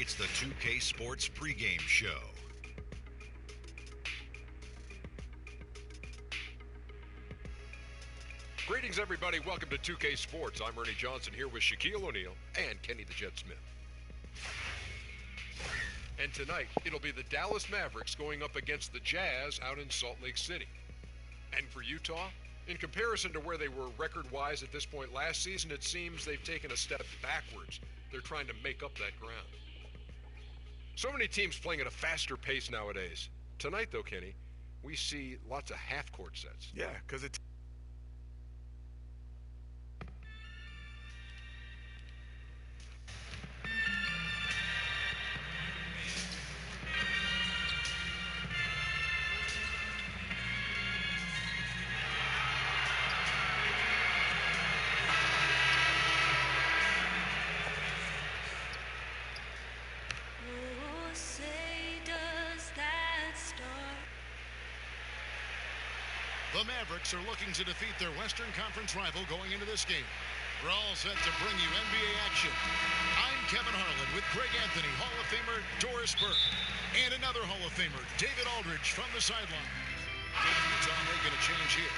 It's the 2K Sports pregame show. Greetings, everybody. Welcome to 2K Sports. I'm Ernie Johnson here with Shaquille O'Neal and Kenny the Jet Smith. And tonight, it'll be the Dallas Mavericks going up against the Jazz out in Salt Lake City. And for Utah, in comparison to where they were record-wise at this point last season, it seems they've taken a step backwards. They're trying to make up that ground. So many teams playing at a faster pace nowadays. Tonight, though, Kenny, we see lots of half-court sets. Yeah, because it's... The Mavericks are looking to defeat their Western Conference rival going into this game. We're all set to bring you NBA action. I'm Kevin Harlan with Greg Anthony, Hall of Famer Doris Burke, and another Hall of Famer, David Aldridge, from the sideline. Utah making a change here.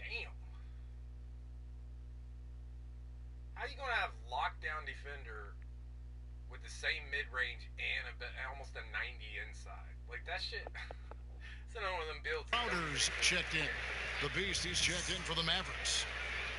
Damn. How are you going to have lockdown defender with the same mid-range and almost a 90 inside? Like, that shit... It's another one of them builds. Crowder's checked in. The Beast, he's checked in for the Mavericks.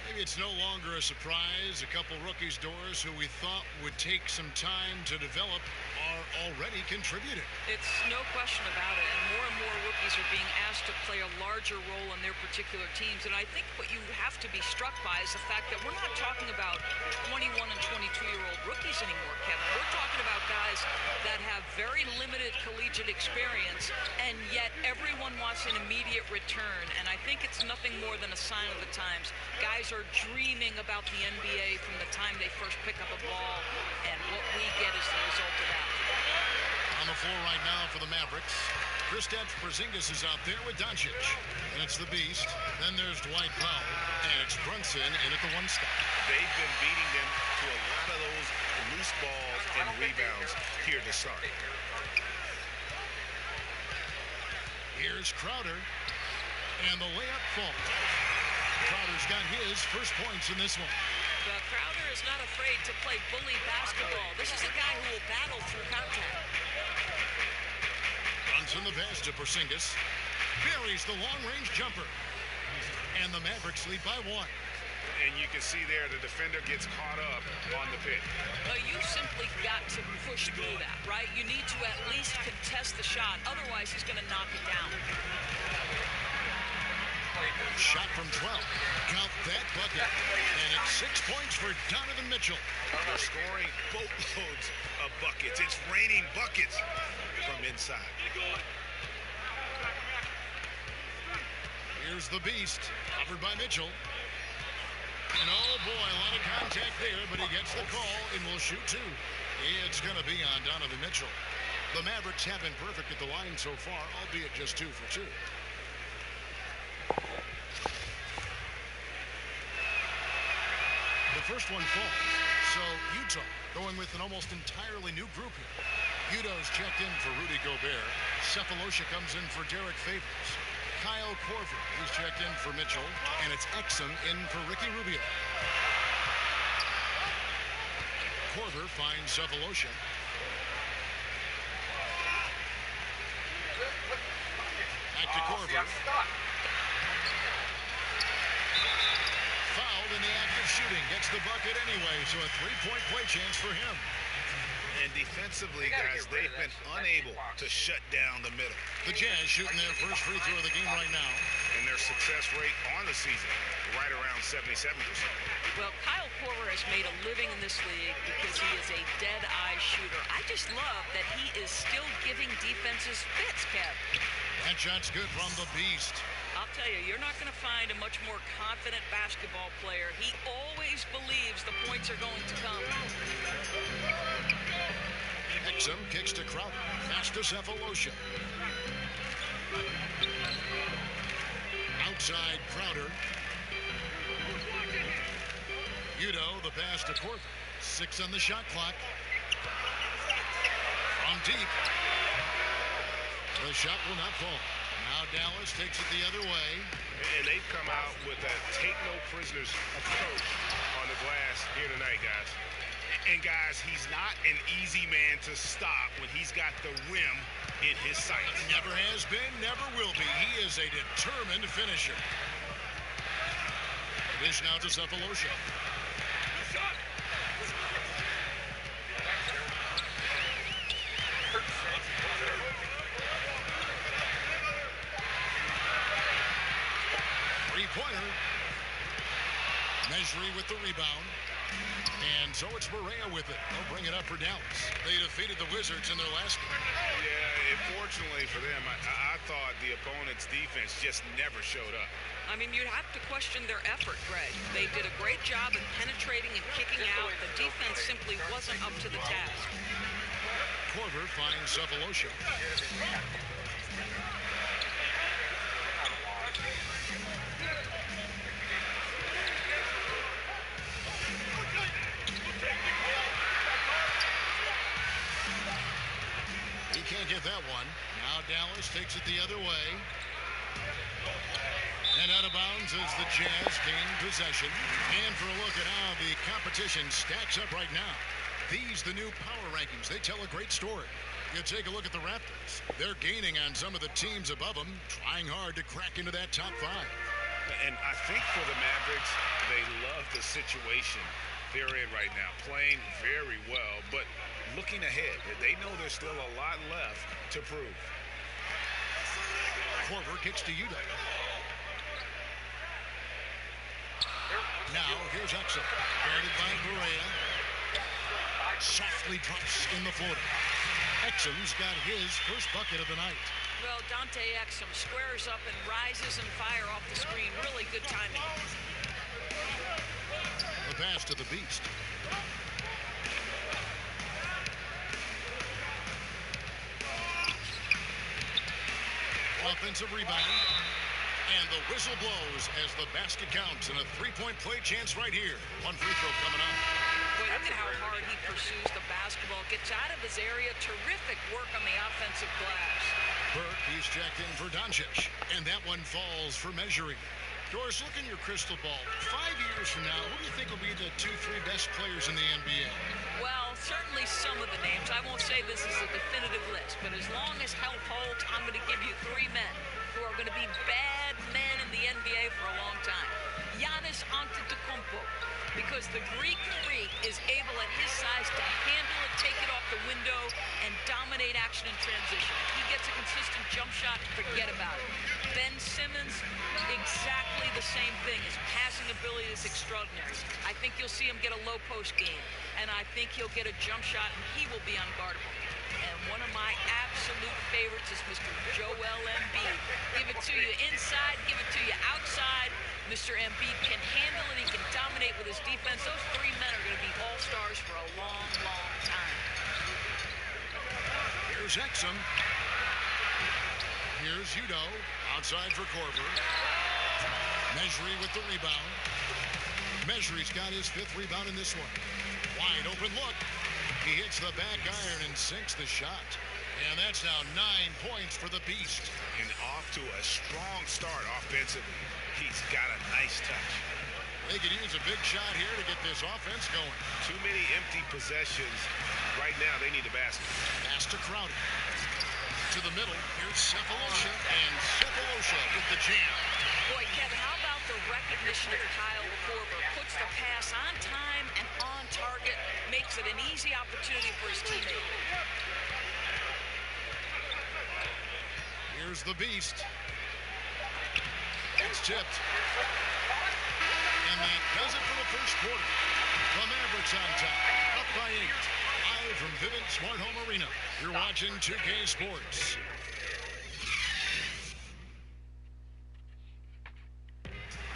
Maybe it's no longer a surprise. A couple rookies, Doris, who we thought would take some time to develop, are already contributing. It's no question about it. And more rookies are being asked to play a larger role in their particular teams. And I think what you have to be struck by is the fact that we're not talking about 21 and 22-year-old rookies anymore, Kevin. We're talking about guys that have very limited collegiate experience, and yet everyone wants an immediate return. And I think it's nothing more than a sign of the times. Guys are dreaming about the NBA from the time they first pick up a ball, and what we get is the result of that. On the floor right now for the Mavericks, Kristaps Porzingis is out there with Doncic. And it's the Beast. Then there's Dwight Powell. And it's Brunson in at the one stop. They've been beating them to a lot of those loose balls and rebounds here to start. Here's Crowder. And the layup falls. Crowder's got his first points in this one. But Crowder is not afraid to play bully basketball. This is a guy who will battle through contact. Brunson the pass to Porzingis. Buries the long-range jumper. And the Mavericks lead by one. And you can see there the defender gets caught up on the pick. You simply got to push through that, right? You need to at least contest the shot. Otherwise, he's going to knock it down. Shot from 12. Count that bucket. And it's 6 points for Donovan Mitchell. They're scoring boatloads of buckets. It's raining buckets from inside. Here's the Beast, covered by Mitchell. And oh boy, a lot of contact there, but he gets the call and will shoot two. It's going to be on Donovan Mitchell. The Mavericks have been perfect at the line so far, albeit just 2 for 2. The first one falls. So Utah going with an almost entirely new group here. Udo's checked in for Rudy Gobert. Cephalosha comes in for Derek Favors. Kyle Korver is checked in for Mitchell. And it's Exum in for Ricky Rubio. Korver finds Cephalosha. Back to Korver. Fouled in the act of shooting. Gets the bucket anyway, so a 3-point play chance for him. And defensively, guys, they've been unable to shut down the middle. The Jazz shooting their first free throw of the game right now. And their success rate on the season, right around 77%. Well, Kyle Korver has made a living in this league because he is a dead-eye shooter. I just love that he is still giving defenses fits, Kev. That shot's good from the Beast. I'll tell you, you're not going to find a much more confident basketball player. He always believes the points are going to come. Exum kicks to Crowder. Pass to Cephalosha. Outside Crowder. Udo, the pass to Korver. 6 on the shot clock. From deep. The shot will not fall. Now Dallas takes it the other way. And they've come out with a take-no-prisoners approach on the glass here tonight, guys. And, guys, he's not an easy man to stop when he's got the rim in his sights. Never has been, never will be. He is a determined finisher. Dish now to Cephalosha. Three-pointer. Measuring with the rebound. And so it's Barea with it. They'll bring it up for Dallas. They defeated the Wizards in their last game. Yeah, and fortunately for them, I thought the opponent's defense just never showed up. I mean, you'd have to question their effort, Greg. They did a great job in penetrating and kicking out. The defense simply wasn't up to the task. Korver finds Cephalosha. He can't get that one. Now Dallas takes it the other way. And out of bounds as the Jazz gain possession. And for a look at how the competition stacks up right now. These, the new power rankings, they tell a great story. You take a look at the Raptors. They're gaining on some of the teams above them, trying hard to crack into that top 5. And I think for the Mavericks, they love the situation they're in right now, playing very well, but looking ahead, they know there's still a lot left to prove. Korver kicks to Udo. Now here's Exum, guarded by Barea. Softly drops in the floater. Exum's got his first bucket of the night. Well, Dante Exum squares up and rises and fire off the screen. Really good timing. The pass to the Beast. Offensive rebound. And the whistle blows as the basket counts, and a 3-point play chance right here. One free throw coming up. Boy, look at how hard he pursues the basketball. Gets out of his area. Terrific work on the offensive glass. Burke, he's checked in for Doncic. And that one falls for measuring. Doris, look in your crystal ball. 5 years from now, who do you think will be the 2-3 best players in the NBA? Well, certainly some of the names. I won't say this is a definitive list, but as long as health holds, I'm going to give you 3 men who are going to be bad men in the NBA for a long time. Giannis Antetokounmpo, because the Greek freak is able at his size to handle it, take it off the window, and dominate action in transition. If he gets a consistent jump shot, forget about it. Ben Simmons, exactly the same thing. His passing ability is extraordinary. I think you'll see him get a low post game, and I think he'll get a jump shot, and he will be unguardable. And one of my absolute favorites is Mr. Joel Embiid. Give it to you inside, give it to you outside. Mr. Embiid can handle it. He can dominate with his defense. Those 3 men are going to be all-stars for a long, long time. Here's Here's Exum. Here's Udo. Outside for Korver. Measury with the rebound. Measury's got his 5th rebound in this one. Wide open look. He hits the back iron and sinks the shot. And that's now 9 points for the Beast. And off to a strong start offensively. He's got a nice touch. They could use a big shot here to get this offense going. Too many empty possessions. Right now, they need a basket. Pass to Crowder. To the middle. Here's Cephalosha. And Cephalosha with the jam. Boy, Kev, how about the recognition of Kyle Korver? Puts the pass on time and on target. Makes it an easy opportunity for his teammate. Here's the Beast. It's tipped. And that does it for the first quarter. The Mavericks on top, up by 8. Live from Vivint Smart Home Arena. You're watching 2K Sports.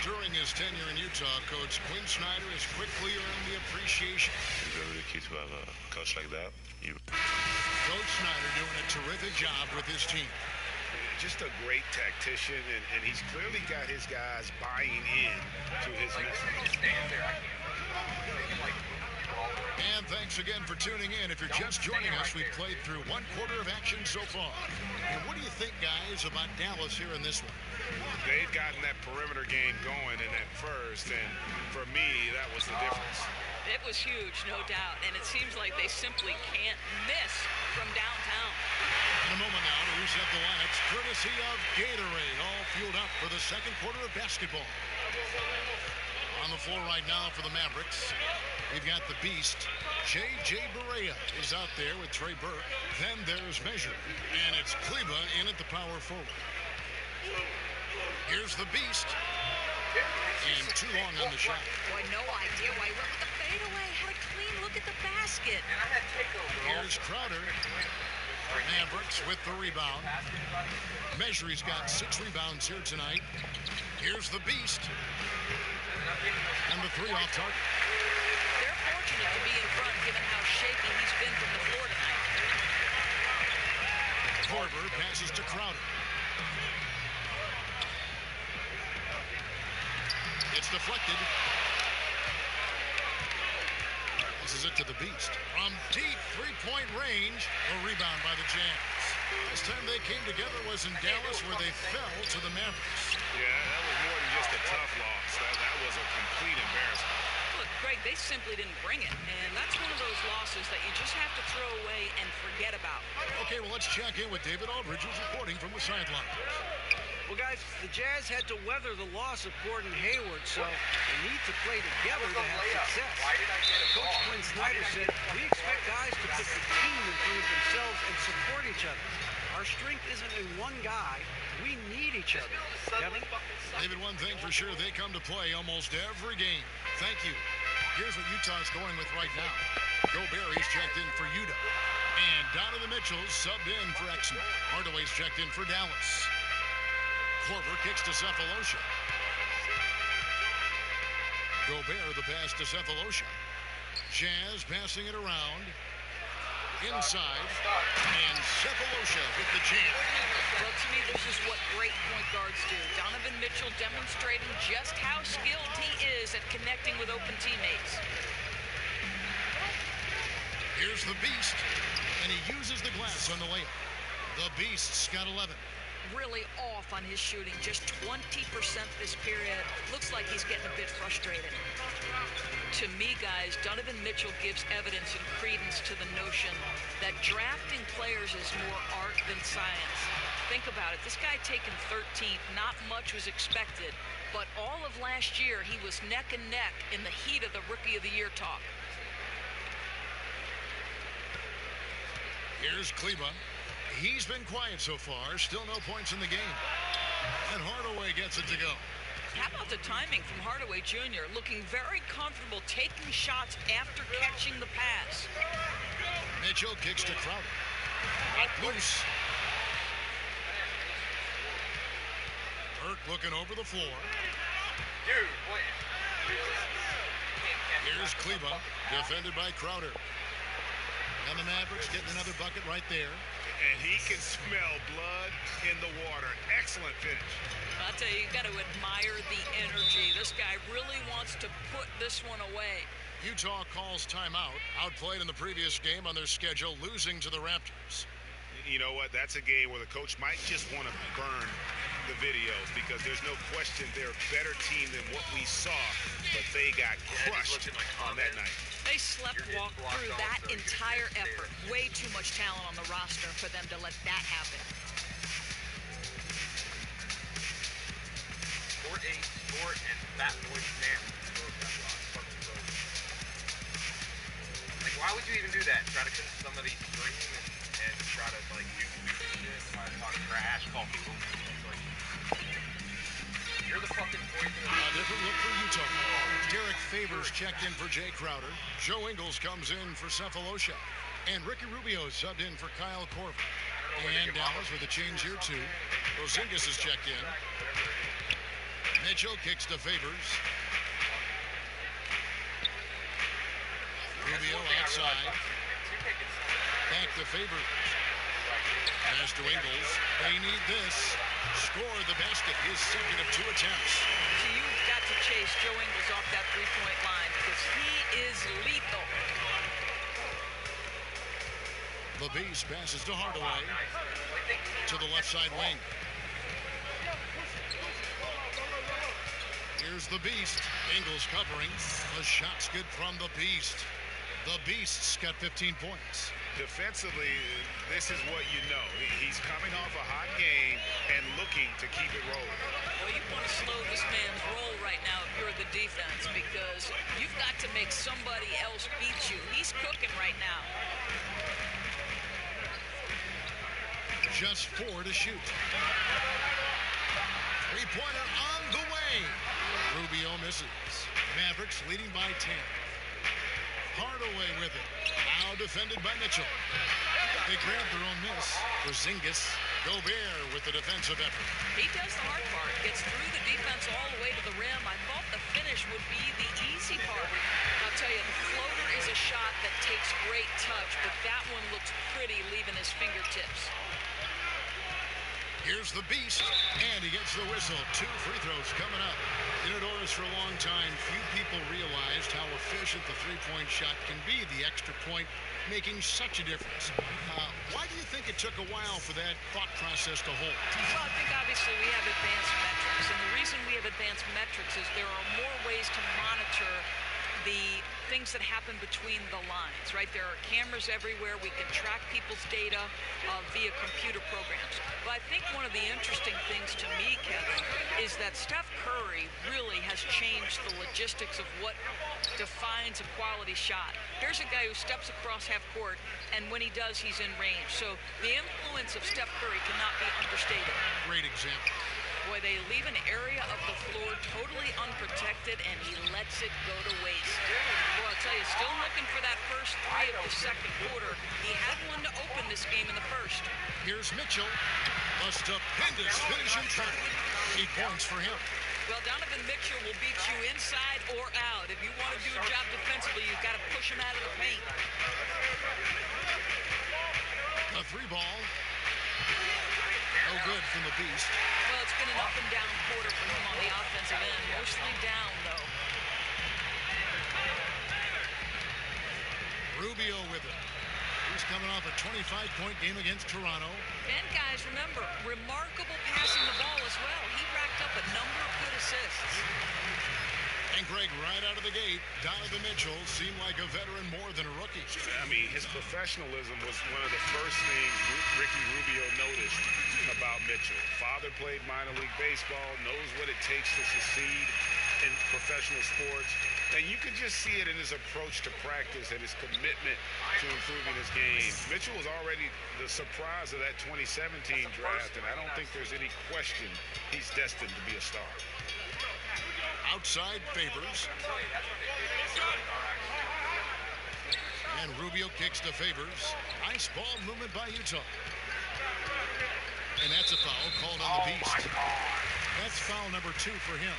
During his tenure in Utah, Coach Quinn Snyder has quickly earned the appreciation. It's very lucky to have a coach like that. Coach Snyder doing a terrific job with his team. Just a great tactician, and he's clearly got his guys buying in to his message. And thanks again for tuning in. If you're just joining us, we've played through 1 quarter of action so far. And what do you think, guys, about Dallas here in this one? They've gotten that perimeter game going in that first, and for me, that was the difference. It was huge, no doubt, and it seems like they simply can't miss from downtown. In a moment now to reset the lineups, courtesy of Gatorade, all fueled up for the second quarter of basketball. On the floor right now for the Mavericks, we've got the Beast. J.J. Barea is out there with Trey Burke. Then there's Measure, and it's Kleba in at the power forward. Here's the Beast. And too long on the shot. Boy, no idea why he went with the fadeaway. Had a clean look at the basket. Here's Crowder. Mavericks with the rebound. Measury's got 6 rebounds here tonight. Here's the Beast. And the 3 off target. They're fortunate to be in front given how shaky he's been from the floor tonight. Korver passes to Crowder. It's deflected. This is it to the Beast. From deep 3-point range, a rebound by the Jazz. Last time they came together was in Dallas, where they fell to the Mavericks. Yeah, that was more than just a tough loss. That was a complete embarrassment. Look, Greg, they simply didn't bring it, and that's one of those losses that you just have to throw away and forget about. Okay, well, let's check in with David Aldridge, who's reporting from the sideline. Well, guys, the Jazz had to weather the loss of Gordon Hayward, so they need to play together to have success. Coach Quinn Snyder said, we expect guys to put the team in front of themselves and support each other. Our strength isn't in one guy. We need each other. Kevin? David, one thing for sure, they come to play almost every game. Thank you. Here's what Utah's going with right now. Gobert checked in for Utah. And Donovan Mitchell subbed in for Exum. Hardaway's checked in for Dallas. Korver kicks to Cephalosha. Gobert the pass to Cephalosha. Jazz passing it around. Inside. And Cephalosha with the jam. Well, to me, this is what great point guards do. Donovan Mitchell demonstrating just how skilled he is at connecting with open teammates. Here's the Beast. And he uses the glass on the layup. The Beast's got 11. Really off on his shooting, just 20% this period. Looks like he's getting a bit frustrated. To me, guys, Donovan Mitchell gives evidence and credence to the notion that drafting players is more art than science. Think about it. This guy taken 13th, not much was expected, but all of last year he was neck and neck in the heat of the Rookie of the Year talk. Here's Kleba. He's been quiet so far. Still no points in the game. And Hardaway gets it to go. How about the timing from Hardaway Jr. looking very comfortable taking shots after catching the pass. Mitchell kicks to Crowder. Loose. Burke looking over the floor. Here's Kleba, defended by Crowder. And the Mavericks getting another bucket right there. And he can smell blood in the water. Excellent finish. I'll tell you, you got to admire the energy. This guy really wants to put this one away. Utah calls timeout. Outplayed in the previous game on their schedule, losing to the Raptors. You know what? That's a game where the coach might just want to burn the videos because there's no question they're a better team than what we saw, but they got crushed on that night. They sleptwalk through that entire effort. Way too much talent on the roster for them to let that happen. 4'8", short, and fat boy Sam. Like, why would you even do that? Try to cut somebody's stream and try to, like, do shit, try to talk trash, call people. Like, you're the fucking poison. A different look for Utah. Derek Favors checked in for Jay Crowder. Joe Ingles comes in for Cephalosha. And Ricky Rubio subbed in for Kyle Korver. And Dallas with a change here, too. Porzingis is checked in. Mitchell kicks to Favors. Rubio outside. Back to Favors. Pass to Ingles. They need this. Score the basket. His second of 2 attempts. So you've got to chase Joe Ingles off that three-point line because he is lethal. The Beast passes to Hardaway. To the left side wing. Here's the Beast. Ingles covering. The shot's good from the Beast. The Beast's got 15 points. Defensively, this is what you know. He's coming off a hot game and looking to keep it rolling. Well, you want to slow this man's roll right now if you're the defense because you've got to make somebody else beat you. He's cooking right now. Just 4 to shoot. Three-pointer on the way. Rubio misses. Mavericks leading by 10. Hardaway with it. Now defended by Mitchell. They grab their own miss. Porzingis. Gobert with the defensive effort. He does the hard part. Gets through the defense all the way to the rim. I thought the finish would be the easy part. I'll tell you, the floater is a shot that takes great touch, but that one looks pretty leaving his fingertips. Here's the Beast, and he gets the whistle. 2 free throws coming up. In Adonis for a long time, few people realized how efficient the three-point shot can be. The extra point making such a difference. Why do you think it took a while for that thought process to hold? Well, I think obviously we have advanced metrics, and the reason we have advanced metrics is there are more ways to monitor the things that happen between the lines, right? There are cameras everywhere. We can track people's data via computer programs. But I think one of the interesting things to me, Kevin, is that Steph Curry really has changed the logistics of what defines a quality shot. Here's a guy who steps across half court, and when he does, he's in range. So the influence of Steph Curry cannot be understated. Great example. Boy, they leave an area of the floor totally unprotected, and he lets it go to waste. Well, I'll tell you, still looking for that first 3 of the second quarter. He had one to open this game in the first. Here's Mitchell. A stupendous finish in track. 8 points for him. Well, Donovan Mitchell will beat you inside or out. If you want to do a job defensively, you've got to push him out of the paint. A 3-ball. No good from the Beast. Well, it's been an up and down quarter for him on the offensive end. Mostly down, though. Rubio with it. He's coming off a 25-point game against Toronto. And, guys, remember, remarkable passing the ball as well. He racked up a number of good assists. And Greg, right out of the gate, Donovan Mitchell seemed like a veteran more than a rookie. I mean, his professionalism was one of the first things Ricky Rubio noticed about Mitchell. Father played minor league baseball, knows what it takes to succeed in professional sports. And you can just see it in his approach to practice and his commitment to improving his game. Mitchell was already the surprise of that 2017 draft, and I don't think there's any question he's destined to be a star. Outside Favors. And Rubio kicks to Favors. Nice ball movement by Utah. And that's a foul called on the Beast. That's foul number 2 for him.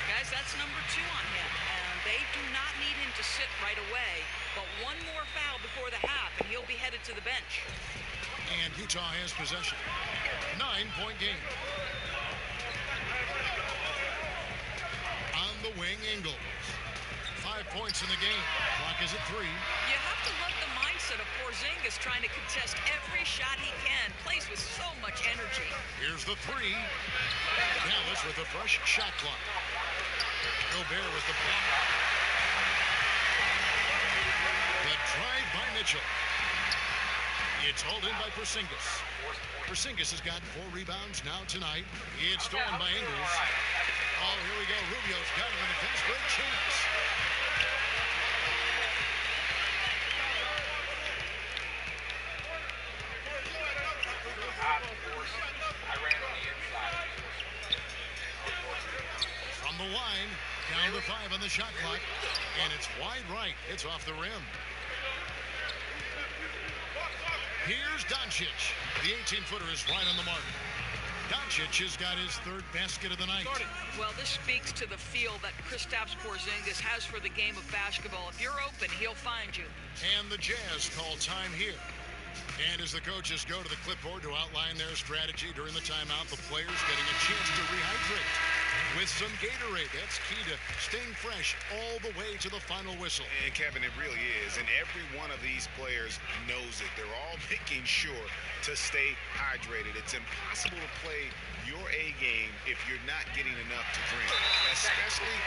Guys, that's number 2 on him. And they do not need him to sit right away. But one more foul before the half, and he'll be headed to the bench. And Utah has possession. 9-point game. On the wing, Ingles. 5 points in the game. Clock is at 3. You have to love the mindset of Porzingis trying to contest every shot he can. Plays with so much energy. Here's the 3. Dallas with a fresh shot clock. Gobert with the block. The drive by Mitchell. It's hauled in by Porzingis. Porzingis has got 4 rebounds now tonight. It's stolen by Ingles. Oh, here we go. Rubio's got him in the fast break chance. From the line, down to 5 on the shot clock, and it's wide right. It's off the rim. Here's Doncic. The 18-footer is right on the mark. Doncic has got his 3rd basket of the night. Well, this speaks to the feel that Kristaps Porzingis has for the game of basketball. If you're open, he'll find you. And the Jazz call time here. And as the coaches go to the clipboard to outline their strategy during the timeout, the players getting a chance to rehydrate with some Gatorade. That's key to staying fresh all the way to the final whistle. And Kevin, it really is. And every one of these players knows it. They're all making sure to stay hydrated. It's impossible to play your A game if you're not getting enough to drink, especially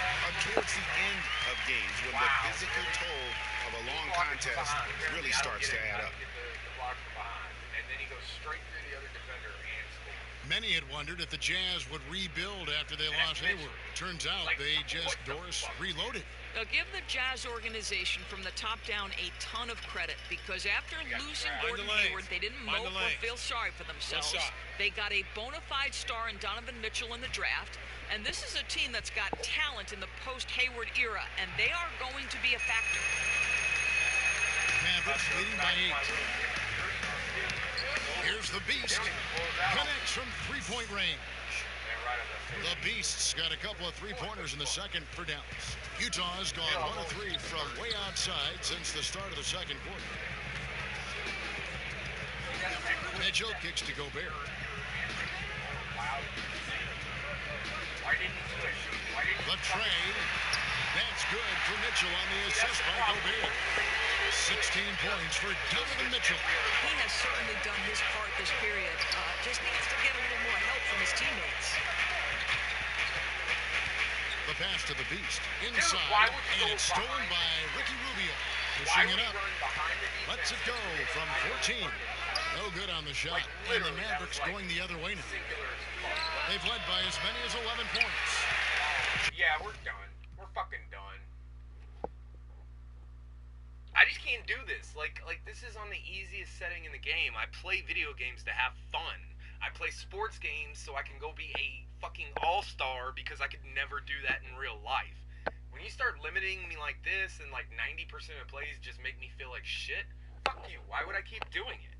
towards the end of games when the physical toll of a long contest really starts to add up. And then he goes straight through the other defender and scores. Many had wondered if the Jazz would rebuild after they lost Hayward. Turns out they just, Doris, reloaded. They'll give the Jazz organization from the top down a ton of credit because after losing Gordon Hayward, they didn't mope or feel sorry for themselves. They got a bona fide star in Donovan Mitchell in the draft, and this is a team that's got talent in the post-Hayward era, and they are going to be a factor. Mavericks leading by 8. Here's the Beast. Connects from 3-point range. The Beast's got a couple of 3-pointers in the second for Dallas. Utah has gone 1 of 3 from way outside since the start of the second quarter. Mitchell kicks to Gobert. The trade. That's good for Mitchell on the assist by Gobert. 16 points for Donovan Mitchell. He has certainly done his part this period. Just needs to get a little more help from his teammates. The pass to the Beast. Inside, and it's stolen by Ricky Rubio. Pushing it up. Lets it go from 14. No good on the shot. And the Mavericks going the other way now. They've led by as many as 11 points. Yeah, we're done. We're fucking done. I just can't do this. Like this is on the easiest setting in the game. I play video games to have fun. I play sports games so I can go be a fucking all-star because I could never do that in real life. When you start limiting me like this and like 90% of plays just make me feel like shit, fuck you. Why would I keep doing it?